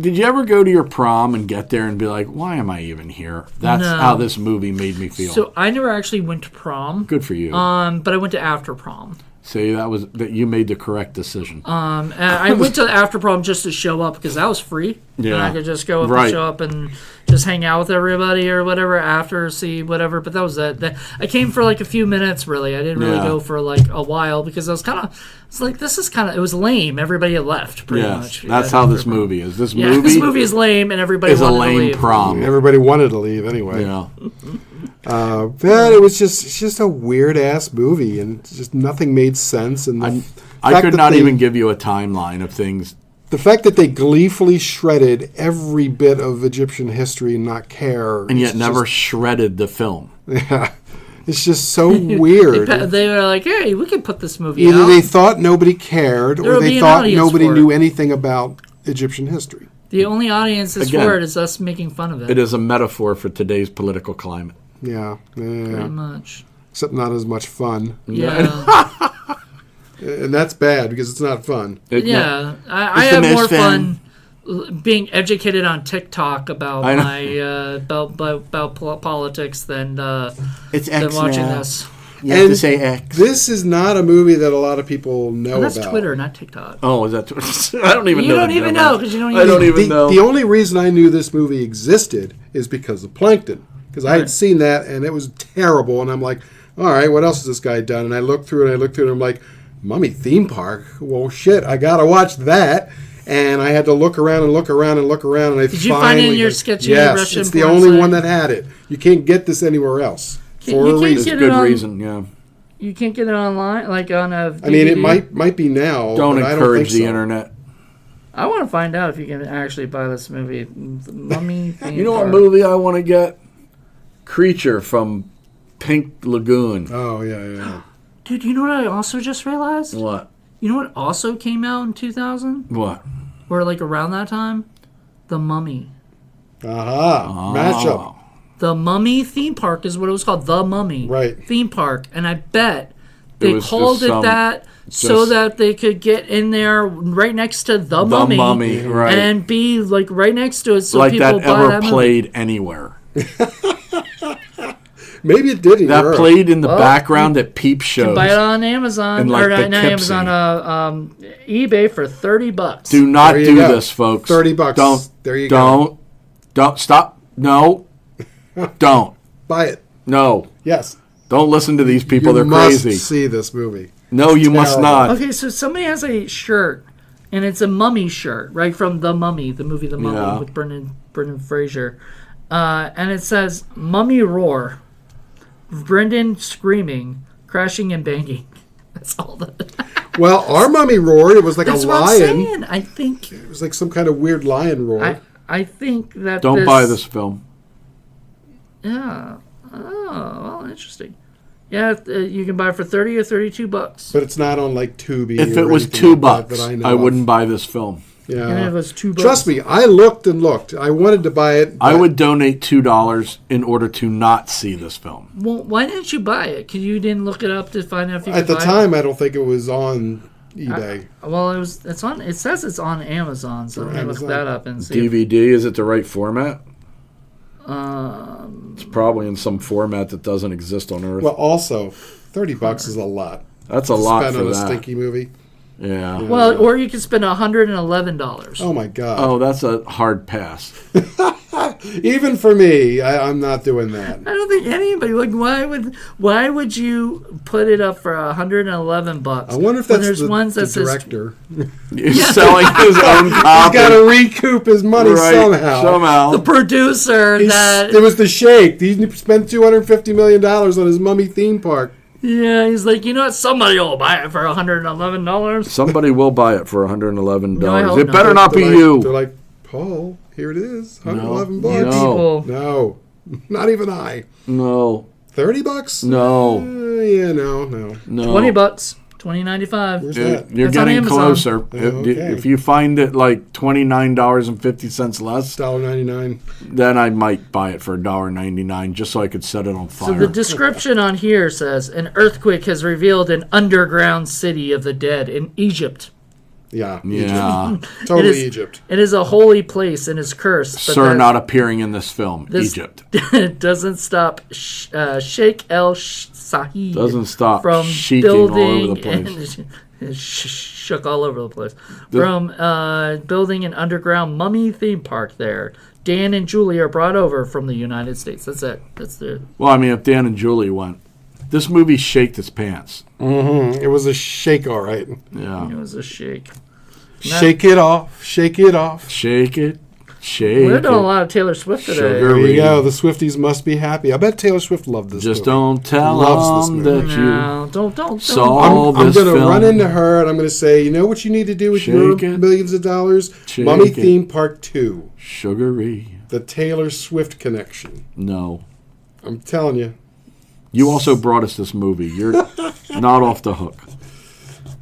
Did you ever go to your prom and get there and be like, why am I even here? That's how this movie made me feel. So I never actually went to prom. Good for you. But I went to after prom. See, that you made the correct decision. And I went to the after prom just to show up because that was free. Yeah. And I could just go up and show up and just hang out with everybody or whatever after, see whatever. But that was that. I came for like a few minutes, really. I didn't really go for like a while because I was kind of, it's like, it was lame. Everybody had left pretty much. That's how this movie is. This movie is lame and everybody is wanted a lame to leave. prom. Everybody wanted to leave anyway. Yeah. But it was just a weird ass movie, and just nothing made sense. And I could not even give you a timeline of things. The fact that they gleefully shredded every bit of Egyptian history and not care, and yet never shredded the film. Yeah, it's just so weird. They were like, "Hey, we can put this movie Either out." they thought nobody cared, or they thought nobody knew anything about Egyptian history. The only audience for it is us making fun of it. It is a metaphor for today's political climate. Yeah, pretty much. Except not as much fun. Yeah. And that's bad because it's not fun. I have more fun being educated on TikTok about about politics than watching this. You have to say X. This is not a movie that a lot of people know that's about. Twitter, not TikTok. Oh, is that Twitter? I don't even know. You don't even know because you don't. I don't even know. The only reason I knew this movie existed is because of Plankton. Because I had seen that and it was terrible, and I'm like, all right, what else has this guy done? And I looked through it, and I'm like, Mummy Theme Park? Well, shit, I gotta watch that. And I had to look around, and I Did you find it in your sketchy Russian it's the only one that had it. You can't get this anywhere else for a reason. Good reason, yeah. You can't get it online, like on a DVD? I mean, it might be now. Don't but encourage the so. internet. I want to find out if you can actually buy this movie. Mummy Theme You know Park. what movie I want to get? Creature from Pink Lagoon. Oh, yeah. Dude, you know what I also just realized? What? You know what also came out in 2000? What? Or like around that time? The Mummy. Aha. Mashup. The Mummy Theme Park is what it was called. The Mummy Theme Park. And I bet they called it that so that they could get in there right next to The Mummy. Right. And be like right next to it so like people that buy ever that played anywhere. Maybe it did in That Europe. played in the background at peep shows. Buy it on Amazon And, like, or the not Amazon, eBay for $30. Do not There you do go. this, folks. $30. Don't. There you go. Don't stop. No. Don't. Buy it. No. Yes. Don't listen to these people. You They're must crazy. see this movie. No, you must terrible. not. Okay, so somebody has a shirt, and it's a mummy shirt, right from The Mummy, the movie The Mummy Yeah. with Brendan Fraser, and it says "Mummy Roar," Brendan screaming, crashing and banging. That's all that. Well, our mummy roared. It was like That's a what I'm lion. saying. I think. It was like some kind of weird lion roar. I think that. Don't buy this film. Yeah. Oh, well, interesting. Yeah, you can buy it for $30 or $32. But it's not on like Tubi. If or it was anything $2, like that I know I of. wouldn't buy this film. Yeah. And if it was $2. Trust me, I looked and looked. I wanted to buy it. I but would donate $2 in order to not see this film. Well, why didn't you buy it? Because you didn't look it up to find out if you could At the buy time, I don't think it was on eBay. it? Well, it's on. It says it's on Amazon, so let me look Amazon. that up and see. DVD, is it the right format? Um, It's probably in some format that doesn't exist on Earth. Well, also, $30 is a lot. That's a to lot spend for on a that. stinky movie. Yeah. well, or you could spend $111. Oh my god! Oh, that's a hard pass. Even for me, I'm not doing that. I don't think anybody would. Why would you put it up for $111? I wonder if when that's there's the, ones the that says director. He's selling his own He's copy. got to recoup his money Right, somehow. the producer that. It was the Sheikh. He spent $250 million on his mummy theme park. Yeah, he's like, you know what? Somebody will buy it for $111. Somebody will buy it for $111. No, I hope It not. better not be They're like- you. They're like, Paul, here it is, $111 No. bucks. No. People. No, not even I. No. $30? No. Yeah, no. No. $20, $20.95. Where's You're, that? you're That's on getting Amazon. closer. okay. If you find it like $29.50 less, $1.99. then I might buy it for $1.99 just so I could set it on So fire. the description on here says an earthquake has revealed an underground city of the dead in Egypt. Yeah. yeah. Totally It is- Egypt. It is a holy place and is cursed. But Sir that- not appearing in this film. This- Egypt. it doesn't stop Sheikh El Sahid Doesn't stop from sheeking building all over the place. and shook all over the place from building an underground mummy theme park there. Dan and Julie are brought over from the United States. That's it. That's the Well, I mean, if Dan and Julie went, this movie shaked its pants. Mm-hmm. It was a shake, all right. Yeah. it was a shake. Shake it off. Shake it off. Shake it. Shake We're doing a it. lot of Taylor Swift today. Sugar. There you go. The Swifties must be happy. I bet Taylor Swift loved this Just movie. don't tell Loves them this movie. that you No, don't. saw I'm this going to film. run into her and I'm going to say, you know what you need to do with Shake your it. millions of dollars? Shake Mummy it. Theme Park 2. Sugary. The Taylor Swift connection. No. I'm telling you. You also brought us this movie. You're not off the hook.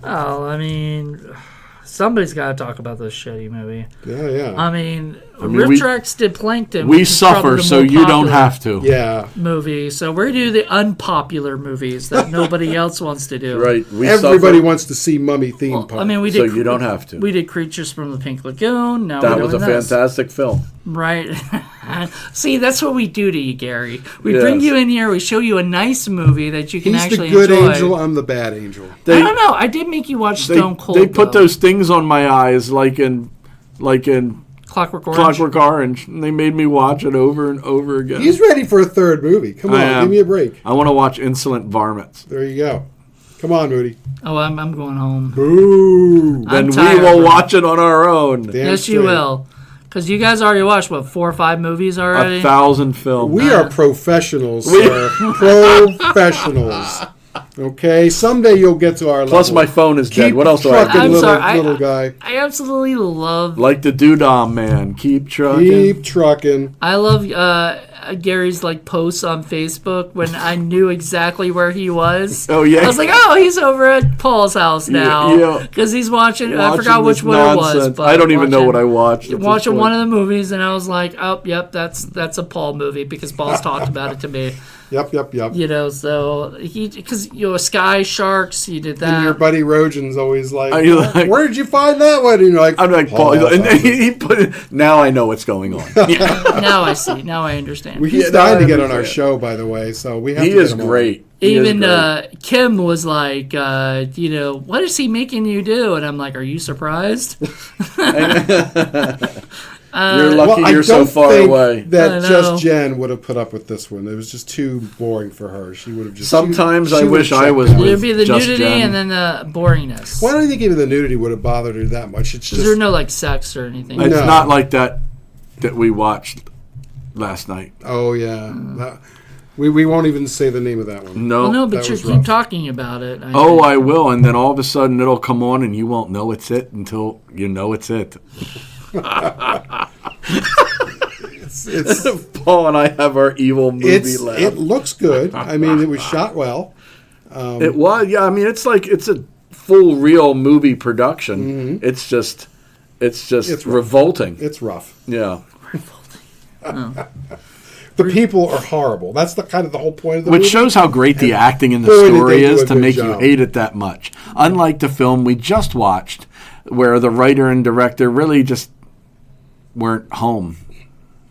Oh, I mean, somebody's got to talk about this shitty movie. Yeah, yeah. I mean we- Riptrax did Plankton. We which is probably suffer, the so more you don't popular have to. Yeah. movie. So we're gonna do the unpopular movies that nobody else wants to do. Right. We Everybody suffer, wants to see Mummy Theme Well, Park. I mean, we so did. you don't have to. We did Creatures from the Pink Lagoon. Now That we're was a doing this. fantastic film. Right. See, that's what we do to you, Gary. We Yes. bring you in here. We show you a nice movie that you can He's actually the good enjoy. angel. I'm the bad angel. They, I don't know. I did make you watch they, Stone Cold. they put though. those things on my eyes like in Clockwork Orange. Clockwork Orange, and they made me watch it over and over again. He's ready for a third movie. Come on, I am. give me a break. I want to watch Insolent Varmints. There you go. Come on, Moody. Oh, I'm going home. Boo. I'm Then we tired, will bro. watch it on our own. Damn Yes, you straight. will. Because you guys already watched, what, 4 or 5 movies already? 1,000 films. We are professionals, sir. Professionals. Okay? Someday you'll get to our level. Plus, my phone is dead. Keep What else do I have to trucking, do? I'm little, sorry, little guy. I absolutely love Like the Doodom Man. Keep trucking. Keep trucking. I love Gary's like posts on Facebook when I knew exactly where he was. Oh, yeah. I was like, oh, he's over at Paul's house now Yeah. because he's watching. I Watching forgot which this one it was. nonsense. But I don't even know what I watched. at this Watching point. one of the movies, and I was like, oh, yep, that's a Paul movie because Paul's talked about it to me. Yep. So because sky sharks, he did that. And your buddy Rojan's always like, Are you like- where did you find that one? And you're like, I'm like, Paul, and he put it, now I know what's going on. Now I see. Now I understand. He's dying to get on our show, by the way, so we have He to get is him on. great. Even Kim was like, what is he making you do? And I'm like, are you surprised? You're lucky you're so far away. That Just Jen would have put up with this one. It was just too boring for her. She would have just. Sometimes she I would wish have I checked was out. with It'd be the Just nudity Jen. and then the boringness. Why don't you think even the nudity would have bothered her that much? It's just There's no like sex or anything. It's No. not like that we watched last night. Oh yeah, we won't even say the name of that one. No. Well, no, but that you was keep rough. talking about it. Oh, I will, and then all of a sudden it'll come on, and you won't know it's it until you know it's it. It's Paul and I have our evil movie laugh. it looks good. I mean, it was shot well. It was, yeah. I mean, it's like it's a full real movie production. Mm-hmm. It's just rough. revolting. It's rough. Yeah, The people are horrible. That's the whole point of the which movie. shows how great the acting in the boy, did story they do is a to good make you job. hate it that much. Unlike the film we just watched, where the writer and director really just weren't home.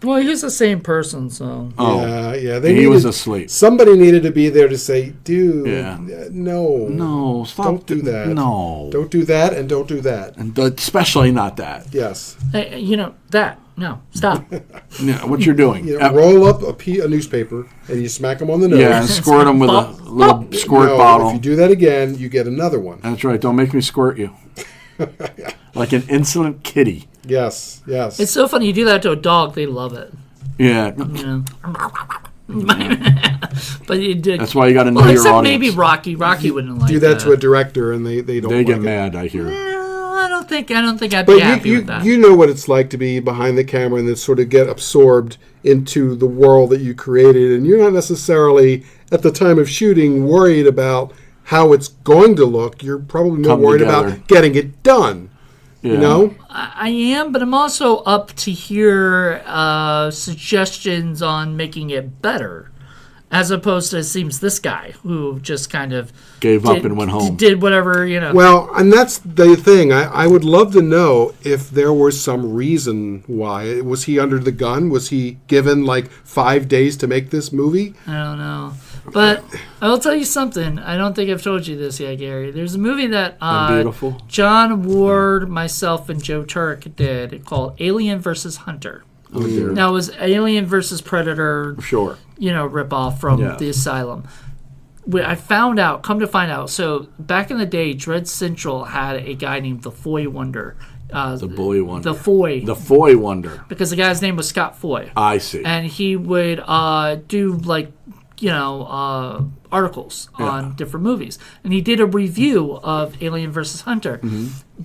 Well, he's the same person, so. Oh, Yeah. he was asleep. Somebody needed to be there to say, dude, Yeah. no, Stop. don't do that. No. Don't do that, and don't do that. And especially not that. Yes. Hey, that. No, stop. Yeah, what you're doing. Roll up a newspaper, and you smack them on the nose. Yeah, and squirt them with a little squirt No, bottle. if you do that again, you get another one. That's right. Don't make me squirt you. Like an insolent kitty. Yes. It's so funny. You do that to a dog, they love it. Yeah. But you did. That's why you got to know Well, your except audience. maybe Rocky. Rocky wouldn't like do that to a director, and they don't. They like get it. mad, I hear. I don't think I'd But be happy with that. you know what it's like to be behind the camera and then sort of get absorbed into the world that you created, and you're not necessarily at the time of shooting worried about how it's going to look. You're probably more Come worried together. about getting it done. Yeah. You know? I am, but I'm also up to hear suggestions on making it better, as opposed to, it seems, this guy who just kind of Gave up and went home. Did whatever, Well, and that's the thing. I would love to know if there was some reason why. Was he under the gun? Was he given like 5 days to make this movie? I don't know. But I will tell you something. I don't think I've told you this yet, Gary. There's a movie that I'm beautiful. John Ward, myself, and Joe Turk did called Alien versus Hunter. Oh, dear. Now, it was Alien versus Predator, Sure. ripoff from Yeah. The Asylum. Come to find out, so back in the day, Dread Central had a guy named the Foy Wonder. The Boy Wonder. The Foy. The Foy Wonder. Because the guy's name was Scott Foy. I see. And he would do articles on different movies, and he did a review of Alien versus Hunter.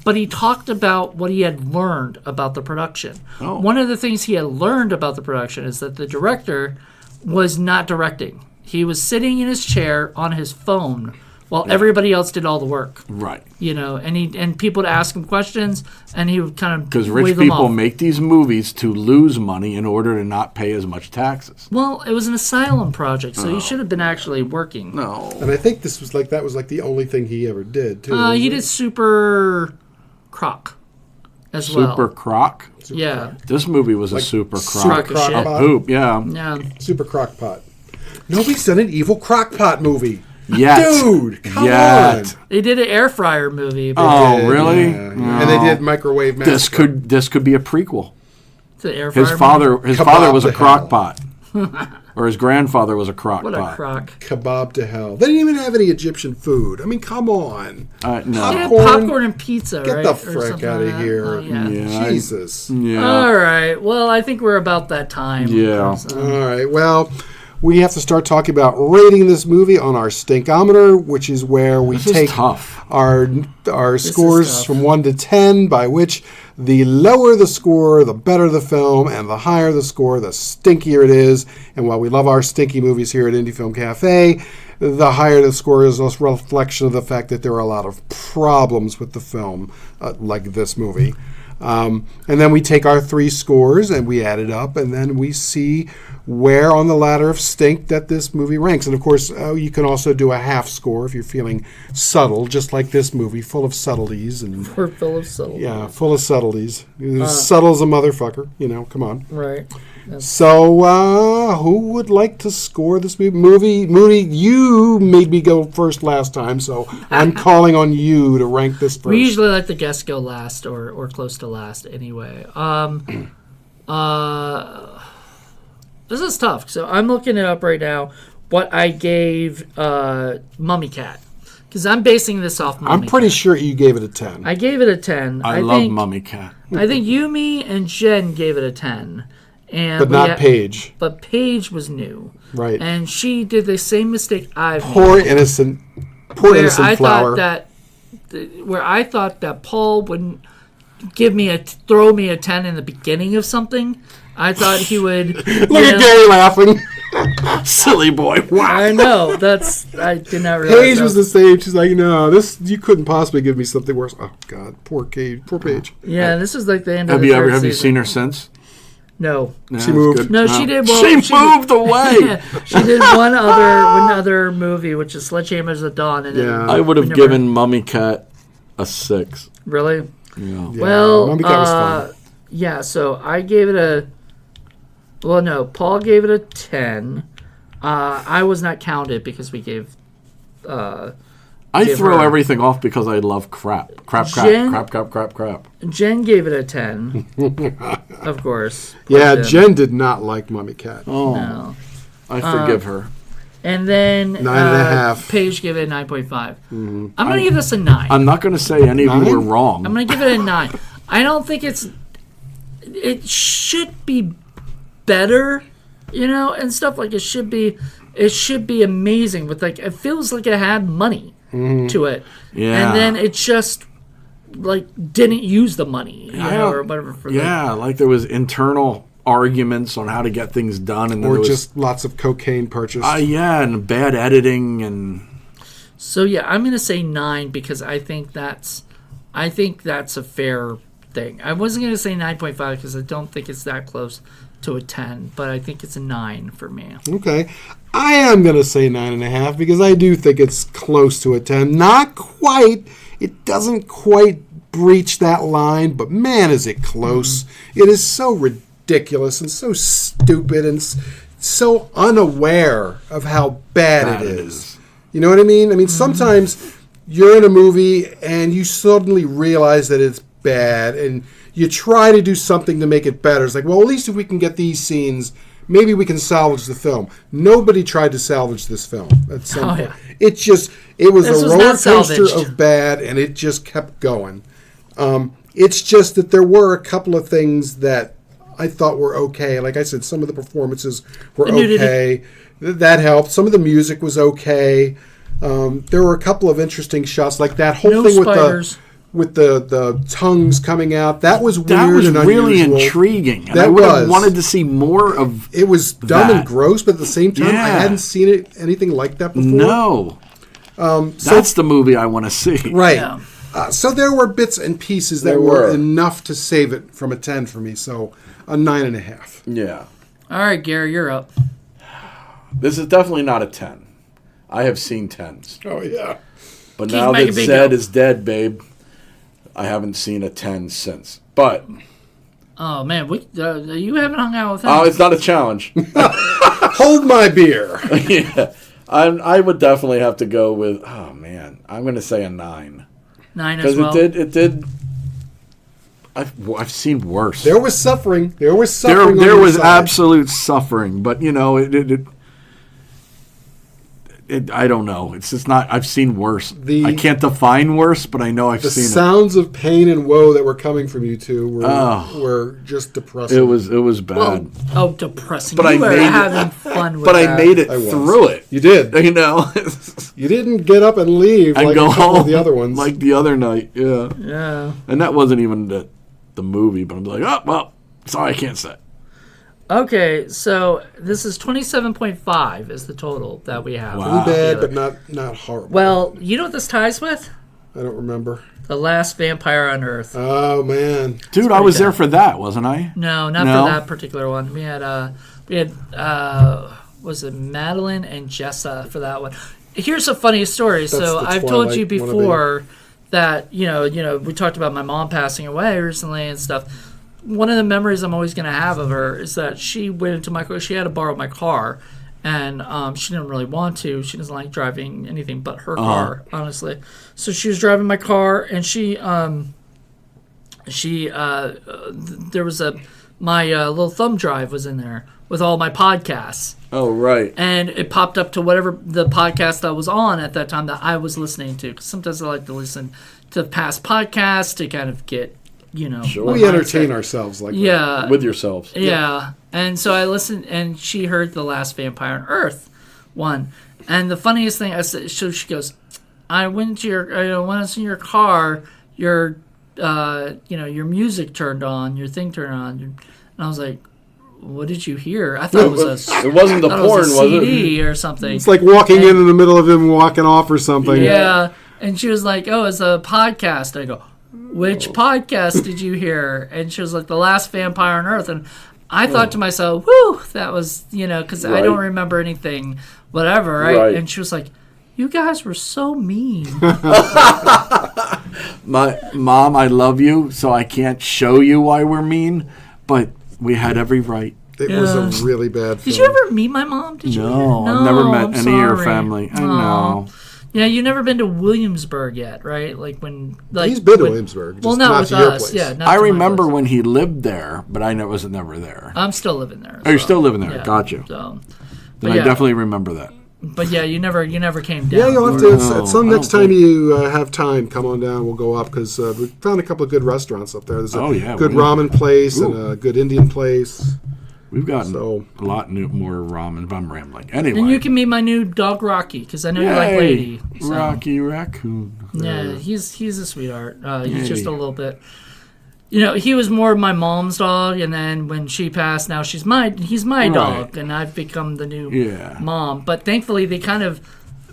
But he talked about what he had learned about the production. One of the things he had learned about the production is that the director was not directing. He was sitting in his chair on his phone while everybody else did all the work. Right. And people would ask him questions, and he would kind of Because rich wave them people off. make these movies to lose money in order to not pay as much taxes. Well, it was an asylum project, so he should have been actually working. No. And I think that was like the only thing he ever did too. He wasn't did it? Super Croc as well. Super Croc? Yeah. This movie was a super crock. Super shit. A poop, yeah. Yeah. Super Crockpot. Nobody's done an evil Crockpot movie. Yet. Dude, come Yet. on. They did an air fryer movie. But Oh, really? Yeah. And they did microwave This mascot. could be a prequel. the air fryer His movie. father Kebab was a to hell. crock pot. Or his grandfather was a crock What a pot. crock. Kebab to hell. They didn't even have any Egyptian food. I mean, come on. No. Yeah, Popcorn. popcorn and pizza, Get right? the Or frick something out of like that. here. Oh, yeah. Yeah. Jesus. Yeah. All right. Well, I think we're about that time. Yeah. So- All right. Well, we have to start talking about rating this movie on our Stinkometer, which is where we This is take tough. our scores tough. from 1 to 10, by which the lower the score, the better the film, and the higher the score, the stinkier it is. And while we love our stinky movies here at Indie Film Cafe, the higher the score is a reflection of the fact that there are a lot of problems with the film, like this movie. And then we take our 3 scores and we add it up, and then we see where on the ladder of stink that this movie ranks. And of course, you can also do a half score if you're feeling subtle, just like this movie, full of subtleties. And We're full of subtleties. yeah, full of subtleties. Subtle as a motherfucker, come on. Right. So, who would like to score this movie? Moody, you made me go first last time, so I'm calling on you to rank this first. We usually let the guests go last or close to last anyway. This is tough. So I'm looking it up right now, what I gave Mummy Cat. Because I'm basing this off Mummy I'm pretty Cat. sure you gave it a 10. I gave it a 10. I love Mummy Cat. I think Yumi and Jen gave it a 10. But not Paige. But Paige was new. Right. And she did the same mistake I've made. Poor innocent flower. Where I thought that Paul wouldn't throw me a 10 in the beginning of something. I thought he would. Look at Gary laughing. Silly boy. Wow. I know. I did not realize. Paige was the same. She's like, no, you couldn't possibly give me something worse. Oh God, poor Paige. Yeah, this is like the end Have of the you third ever have you season. seen her since? No. She moved. No, she did. Well, she moved away. She did one other movie, which is Sledgehammers at Dawn. And Yeah. I would have given Mummy Cat a 6. Really? Yeah. Yeah, Well, Mummy Cat was fun. yeah. So I gave it a. Well, no, Paul gave it a 10. I was not counted because we gave. I Give throw her- everything off because I love crap. Crap. Jen- Crap. Jen gave it a 10. Of course. Yeah, Jen. Jen did not like Mummy Cat. Oh, No. I forgive her. And then 9.5. Paige gave it a 9.5. I'm going to give this a 9. I'm not going to say any of you 9? were wrong. I'm going to give it a 9. I don't think it should be better, and stuff like it should be amazing with it feels like it had money to it. Yeah. And then it just didn't use the money, or whatever like there was internal arguments on how to get things done, and Or there was, just lots of cocaine purchased. and bad editing, and So yeah, I'm going to say 9 because I think that's a fair thing. I wasn't going to say 9.5 because I don't think it's that close to a 10, but I think it's a 9 for me. Okay. I am going to say 9.5 because I do think it's close to a 10. Not quite. It doesn't quite breach that line, but man, is it close. It is so ridiculous and so stupid and so unaware of how bad it is. You know what I mean? I mean, sometimes you're in a movie and you suddenly realize that it's bad and you try to do something to make it better. It's like, well, at least if we can get these scenes, maybe we can salvage the film. Nobody tried to salvage this film at some point. Yeah. It was This a was roller not coaster salvaged. of bad, and it just kept going. It's just that there were a couple of things that I thought were okay. Like I said, some of the performances were The nudity. okay. That helped. Some of the music was okay. There were a couple of interesting shots, like that whole No thing spiders. with the tongues coming out. That was weird that was and really unusual. intriguing. And That I would have was. wanted to see more of. It was dumb that. and gross, but at the same time, I Yeah. hadn't seen anything like that before. No, that's the movie I want to see. Right. Yeah. So there were bits and pieces that There were were. enough to save it from a 10 for me. So a 9.5. Yeah, All right, Gary, you're up. this is definitely not a 10. I have seen 10s, Oh yeah. but Keep now that making big Zed go. is dead, babe, I haven't seen a 10 since. But Oh man, you haven't hung out with him. it's not a challenge. Hold my beer. Yeah, I would definitely have to go with. Oh man, I'm going to say a 9 9 as because well. it did. I've seen worse. There was suffering. There was suffering. There on your was side. absolute suffering, but I don't know. It's just not. I've seen worse. I can't define worse, but I know I've The seen sounds of pain and woe that were coming from you two Oh. were just depressing. it. It was bad. Oh, depressing. But you I were made it- having fun with but that. I made it I was. through it. You did. You know, You didn't get up and leave and like go a couple home of the other ones. like the other night. Yeah, Yeah. and that wasn't even the movie. But I'm like, oh well, sorry, I can't say. Okay, so this is 27.5 is the total that we have. Wow. Pretty bad, together. but not horrible. Well, you know what this ties with? I don't remember. The Last Vampire on Earth. Oh man, Dude, I was there for that, wasn't I? No, not No? for that particular one. We had was it Madeline and Jessa for that one. Here's a funny story. So the I've told you Twilight wannabe. before that we talked about my mom passing away recently and stuff. One of the memories I'm always going to have of her is that she went into my car. She had to borrow my car, and she didn't really want to. She doesn't like driving anything but her car, honestly. So she was driving my car, and there was my little thumb drive was in there with all my podcasts. Oh, right. And it popped up to whatever the podcast I was on at that time that I was listening to. Because sometimes I like to listen to past podcasts to kind of get, Sure. my we mindset. entertain ourselves like that. Yeah. With yourselves. Yeah. And so I listened, and she heard The Last Vampire on Earth one. And the funniest thing, I said, so she goes, I went to when I was in your car, your music turned on, your thing turned on. And I was like, what did you hear? I thought it was It wasn't the I thought porn, it was a was it? CD or something. It's like walking in the middle of him walking off or something. Yeah. And she was like, oh, it's a podcast. I go, which podcast did you hear? And she was like, The Last Vampire on Earth. And I thought to myself, whew, that was, because I don't remember anything, whatever, right? And she was like, you guys were so mean. My mom, I love you, so I can't show you why we're mean, but we had every right. It was a really bad film. Did you ever meet my mom? Did you? No, I've never met I'm any of your sorry. family. I Aw. know. Yeah, you've never been to Williamsburg yet, right? Like when, like He's been to Williamsburg, just Well, not not with to your us. place. Yeah, not I to my remember place. when he lived there, but I was never there. I'm still living there. Oh, you're so, still living there. yeah, Got you. So, Then but yeah, I definitely remember that. But yeah, you never came down. Yeah, you'll have to. No, At some I next don't time you have time, come on down. We'll go up because we found a couple of good restaurants up there. There's a Oh, yeah, good we- ramen place and Ooh. a good Indian place. We've gotten So- a lot more ramen, but I'm rambling. Anyway. And you can meet my new dog Rocky because I know you like Yay, Lady. So. Rocky Raccoon. Yeah, he's a sweetheart. He's Yay. just a little bit. He was more my mom's dog, and then when she passed, now he's my Right. dog, and I've become the new Yeah. mom. But thankfully, they kind of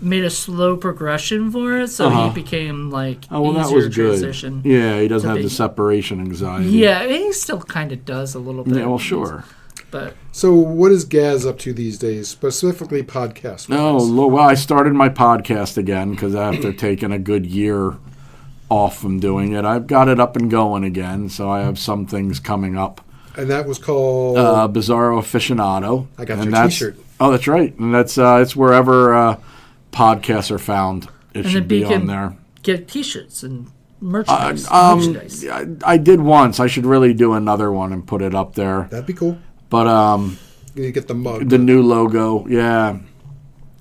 made a slow progression for it, so Uh-huh. he became like Oh, well, that easier was to good. transition. Yeah, he doesn't to have the be- separation anxiety. Yeah, he still kind of does a little bit. Yeah, well, sure. But So, what is Gaz up to these days, specifically podcast? Oh, well, I started my podcast again because after taking a good year off from doing it, I've got it up and going again. So I have some things coming up. And that was called. Bizarro Aficionado. I got and your that's- T-shirt. Oh, that's right. And that's it's wherever podcasts are found. It and should then be on there. get T-shirts and merchandise. I did once. I should really do another one and put it up there. That'd be cool. But You get the mug. the new logo, yeah.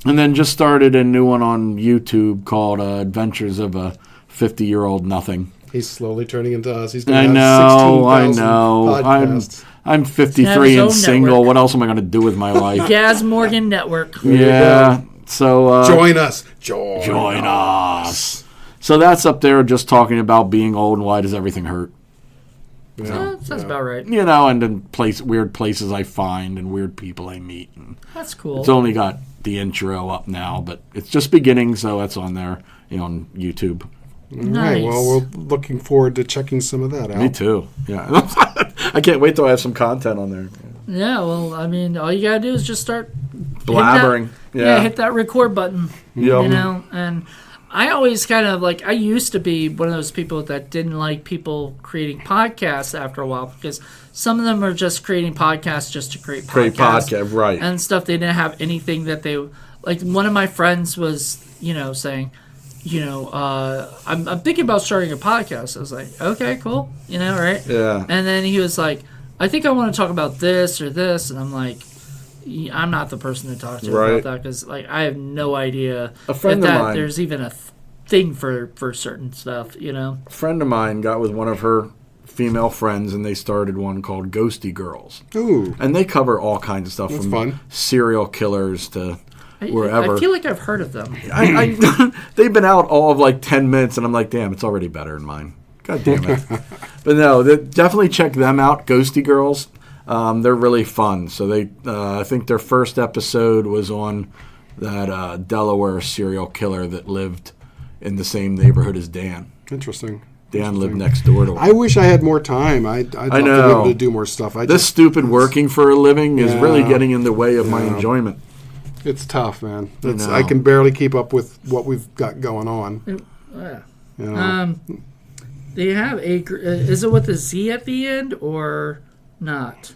And then just started a new one on YouTube called Adventures of a 50-Year-Old Nothing. He's slowly turning into us. He's I going to know, I have 16,000 know. podcasts. I'm Have 53 his and own single. network. What else am I going to do with my life? Gaz Morgan Network. There you Yeah. So Join us. join us. So that's up there, just talking about being old and why does everything hurt. Yeah. Sounds about right. And then weird places I find and weird people I meet. And That's cool. it's only got the intro up now, but it's just beginning, so that's on there, on YouTube. All right. Well, Nice. we're looking forward to checking some of that out. Me too. Yeah. I can't wait till I have some content on there. Yeah, well, I mean, all you gotta do is just start Blabbering. hit that record button. Yep. And I always kind of I used to be one of those people that didn't like people creating podcasts after a while because some of them are just creating podcasts just to create podcasts. Great podcast, right. And stuff. They didn't have anything that they like. One of my friends was, saying, I'm thinking about starting a podcast. I was like, okay, cool, right? Yeah. And then he was like, I think I want to talk about this or this, and I'm like, I'm not the person to talk to Right. about that because I have no idea A friend if of mine- there's even a thing for certain stuff, A friend of mine got with one of her female friends, and they started one called Ghosty Girls. Ooh. And they cover all kinds of stuff That's from fun. serial killers to wherever. I feel like I've heard of them. They've been out all of 10 minutes, and I'm like, damn, it's already better than mine. God damn it. But no, definitely check them out, Ghosty Girls. They're really fun. So I think their first episode was on that Delaware serial killer that lived in the same neighborhood as Dan. Interesting. Dan lived next door to him. I wish I had more time. I'd love to be able to do more stuff. This stupid working for a living is really getting in the way of my enjoyment. It's tough, man. I can barely keep up with what we've got going on. Do you have is it with a Z at the end or not?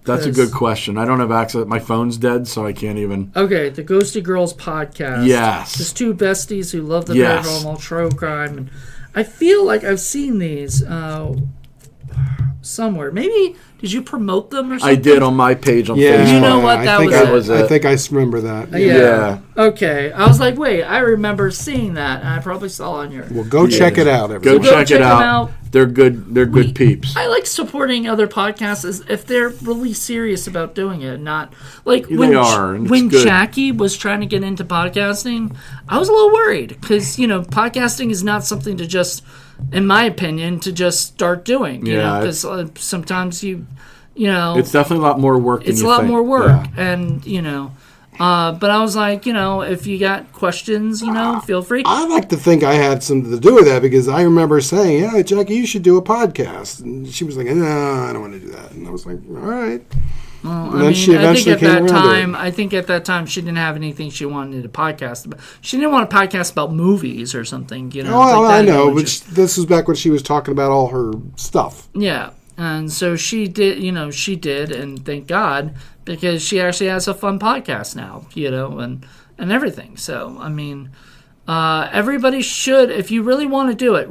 That's a good question. I don't have access. My phone's dead, so I can't even. Okay, the Ghosty Girls podcast. Yes. Just two besties who love the paranormal, true crime. And I feel like I've seen these somewhere. Maybe, did you promote them or something? I did on my page on Facebook. You know what? That was it. I think I remember that. Yeah. Okay. I was like, wait, I remember seeing that, and I probably saw on your... Well, go check it out, everybody. Go check it out. They're good. They're good peeps. I like supporting other podcasts if they're really serious about doing it, not like when Jackie was trying to get into podcasting. I was a little worried because podcasting is not something to just, in my opinion, to just start doing. You know, because sometimes it's definitely a lot more work. It's a lot more work, and but I was like, if you got questions, feel free. I like to think I had something to do with that because I remember saying, yeah, Jackie, you should do a podcast. And she was like, no, I don't want to do that. And I was like, all right. Well, I think at that time she didn't have anything she wanted to podcast about. She didn't want to podcast about movies or something, Oh, I know, but this was back when she was talking about all her stuff. Yeah, and so she did, and thank God, because she actually has a fun podcast now, and everything. So, everybody should, if you really want to do it,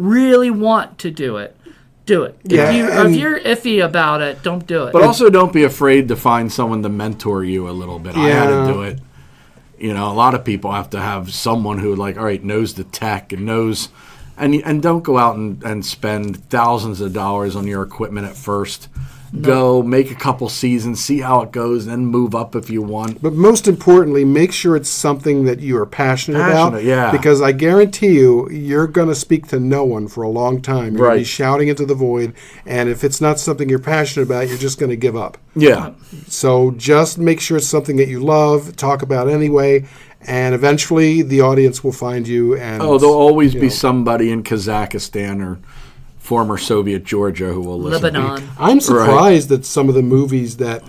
do it. Yeah, if you're iffy about it, don't do it. But also don't be afraid to find someone to mentor you a little bit. I had to do it. A lot of people have to have someone who, knows the tech and knows... And don't go out and spend thousands of dollars on your equipment at first. No. Go make a couple seasons, see how it goes, then move up if you want. But most importantly, make sure it's something that you are passionate about. Yeah. Because I guarantee you're going to speak to no one for a long time. You're going to be shouting into the void. And if it's not something you're passionate about, you're just going to give up. Yeah. So just make sure it's something that you love, talk about anyway. And eventually, the audience will find you. And there'll always be somebody in Kazakhstan or former Soviet Georgia who will listen. Lebanon. I'm surprised that some of the movies that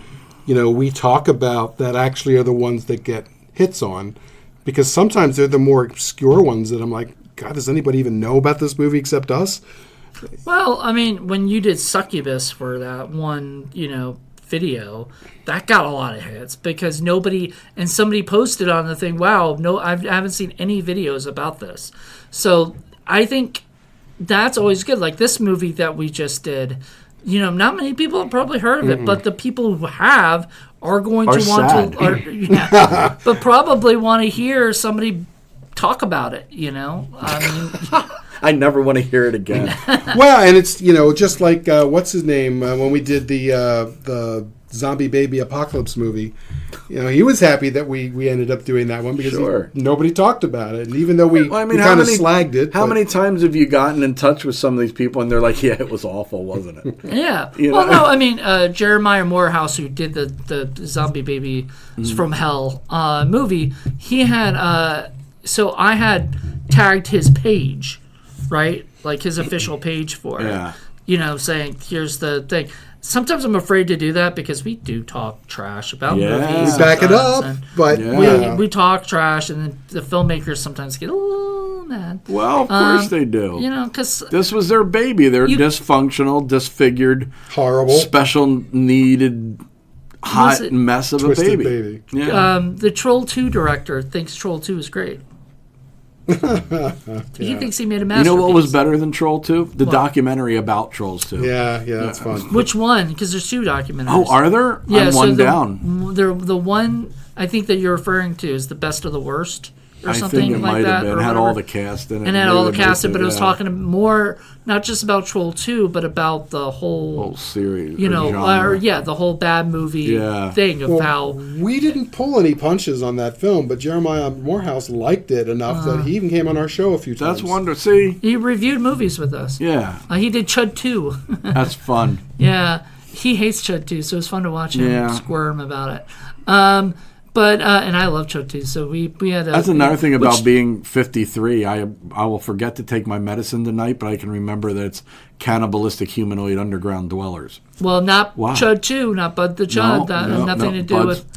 we talk about that actually are the ones that get hits on, because sometimes they're the more obscure ones that I'm like, God, does anybody even know about this movie except us? Well, when you did Succubus for that one, video, that got a lot of hits because somebody posted on the thing, wow, no, I haven't seen any videos about this. So I think that's always good. Like this movie that we just did, not many people have probably heard of it, but the people who have are going to want to, but probably want to hear somebody talk about it, I never want to hear it again. Well, and it's just like what's his name when we did the zombie baby apocalypse movie. He was happy that we ended up doing that one because nobody talked about it, and even though we kind of slagged it. How many times have you gotten in touch with some of these people and they're like, "Yeah, it was awful, wasn't it?" Yeah. No, Jeremiah Morehouse, who did the zombie baby from hell movie, he had so I had tagged his page. Right? Like his official page for it. Saying, here's the thing. Sometimes I'm afraid to do that because we do talk trash about movies. We back it up, but we talk trash, and then the filmmakers sometimes get a little mad. Well, of course they do. Because this was their baby. They're dysfunctional, disfigured, horrible, special needed, hot mess of a baby. Yeah. The Troll 2 director thinks Troll 2 is great. He thinks he made a masterpiece. You know what was better than Troll 2? The documentary about Trolls 2. Yeah, that's fun. Which one? Because there's two documentaries. Oh, are there? Yeah, I'm down. The one I think that you're referring to is the best of the worst. Or something think it like might that, have been. It had all the cast in it. And had all the cast in it, but it was talking more, not just about Troll 2, but about the whole series. The whole bad movie thing of how... We didn't pull any punches on that film, but Jeremiah Morehouse liked it enough that he even came on our show a few times. That's wonderful. See? He reviewed movies with us. Yeah. He did Chud 2. That's fun. Yeah. He hates Chud 2, so it's fun to watch him squirm about it. But and I love choke too. So we had. That's another thing about being 53. I will forget to take my medicine tonight, but I can remember that it's cannibalistic humanoid underground dwellers. Well, not Chud 2, not Bud the Chud. That had nothing to do with.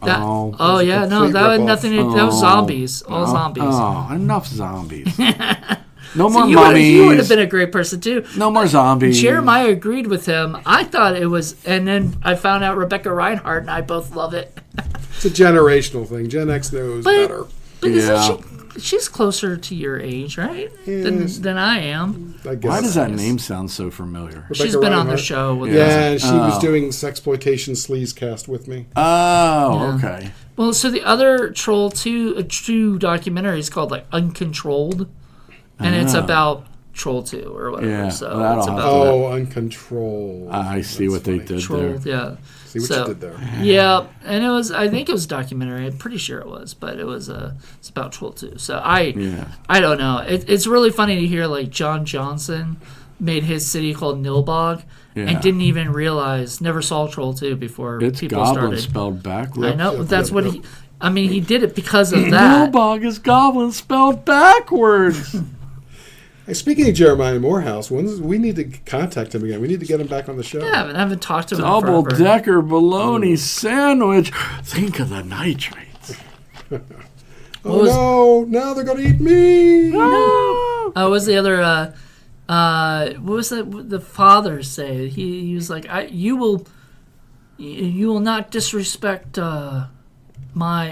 That, oh yeah, no, that had nothing to do. That was zombies, all zombies. Oh, enough zombies. No more mummies. You would have been a great person too. No more zombies. Jeremiah agreed with him. I thought it was, and then I found out Rebecca Reinhardt and I both love it. It's a generational thing. Gen X knows better. But she's closer to your age, right? Than I am. I guess. Why does that name sound so familiar? She's been on the show with us. And she was doing Sexploitation Sleazecast with me. Oh, okay. Well, so the other Troll 2 documentary is called like Uncontrolled, and it's about Troll 2 or whatever. Yeah, so it's about Uncontrolled. I see what they did Trolled, there. Yeah. See what you did there. Yeah, and I think it was a documentary. I'm pretty sure it was, but it was it's about Troll 2. So I don't know. It's really funny to hear like John Johnson made his city called Nilbog and didn't even realize, never saw Troll 2 before people started. It's goblin spelled backwards. I know, that's what he. I mean, he did it because of that. Nilbog is goblin spelled backwards. Hey, speaking of Jeremiah Morehouse, we need to contact him again. We need to get him back on the show. Yeah, I haven't talked to him Double decker bologna sandwich. Think of the nitrates. No! Now they're gonna eat me. No. What was the other? What was that? The father say? He was like, you will not disrespect my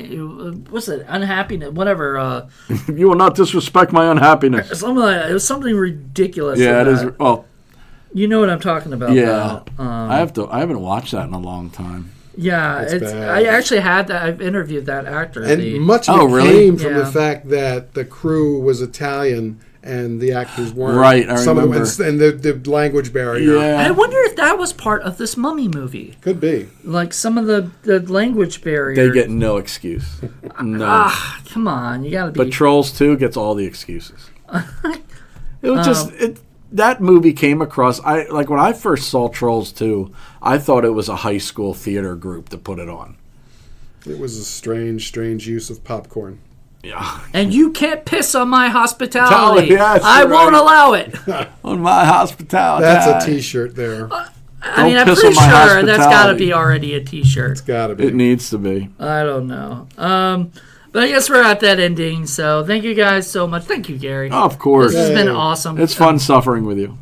what's it? Unhappiness, whatever. You will not disrespect my unhappiness. Something like that. It was something ridiculous. Yeah, it is. Well, you know what I'm talking about. Yeah, I haven't watched that in a long time. Yeah, I actually had that. I've interviewed that actor, and much of it came from the fact that the crew was Italian and the actors weren't. Right, I remember. And the language barrier. Yeah. I wonder if that was part of this Mummy movie. Could be. Like some of the language barrier. They get no excuse. No. Come on, you gotta be. But Trolls 2 gets all the excuses. It was that movie came across. When I first saw Trolls 2, I thought it was a high school theater group to put it on. It was a strange use of popcorn. Yeah. And you can't piss on my hospitality. Yes, I won't allow it. On my hospitality. That's a T-shirt there. I mean, I'm pretty sure that's got to be already a T-shirt. It's got to be. It needs to be. I don't know. But I guess we're at that ending. So thank you guys so much. Thank you, Gary. Oh, of course. This has been awesome. It's fun suffering with you.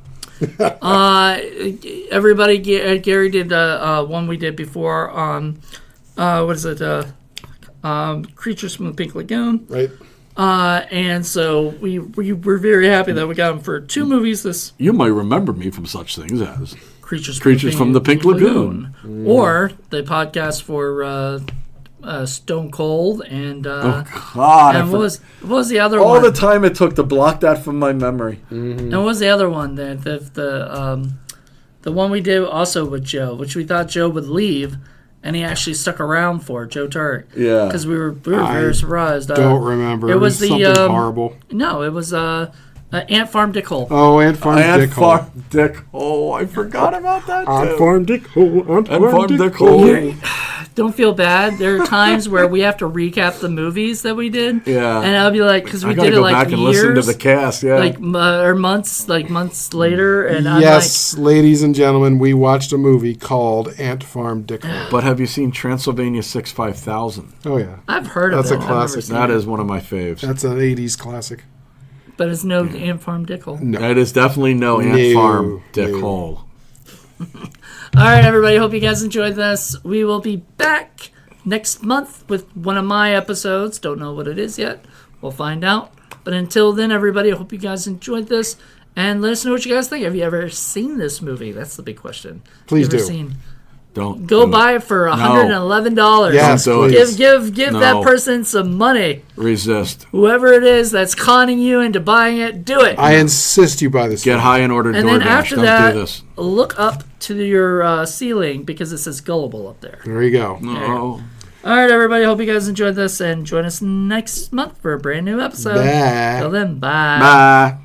Everybody, Gary did one we did before on, what is it? Creatures from the Pink Lagoon. Right. And so we were very happy that we got him for 2 movies. You might remember me from such things as Creatures from the Pink Lagoon. Or the podcast for Stone Cold and and what was the other all one? All the time it took to block that from my memory. Mm-hmm. And what was the other one? The one we did also with Joe, which we thought Joe would leave, and he actually stuck around for Joe Turk. Yeah, because we were very surprised. Don't remember. It was something horrible. No, it was Ant Farm Dick Hole. Oh, Ant Farm Dick Hole. Ant Farm Dick Hole. I forgot about that too. Ant Farm Dick Hole. Ant Farm Dick Hole. Don't feel bad. There are times where we have to recap the movies that we did. Yeah. And I'll be like, because we did it like back and years. listen to the cast, yeah. Or months later. And yes, I'm ladies and gentlemen, we watched a movie called Ant Farm Dick Hole. But have you seen Transylvania 65000? Oh, yeah. I've heard of it. That's a classic. That is one of my faves. That's an 80s classic. But it's no Ant Farm Dick Hole. No. That is definitely no Ant Farm Dick Hole. All right, everybody. Hope you guys enjoyed this. We will be back next month with one of my episodes. Don't know what it is yet. We'll find out. But until then, everybody, I hope you guys enjoyed this. And let us know what you guys think. Have you ever seen this movie? That's the big question. Please do. Don't go buy it for $111. Yes, give that person some money. Resist. Whoever it is that's conning you into buying it, do it. I insist you buy this. Get high and order DoorDash. And then after Don't that, do this. Look up to your ceiling because it says gullible up there. There you go. No. All right, everybody. Hope you guys enjoyed this and join us next month for a brand new episode. Bye. Till then, bye. Bye.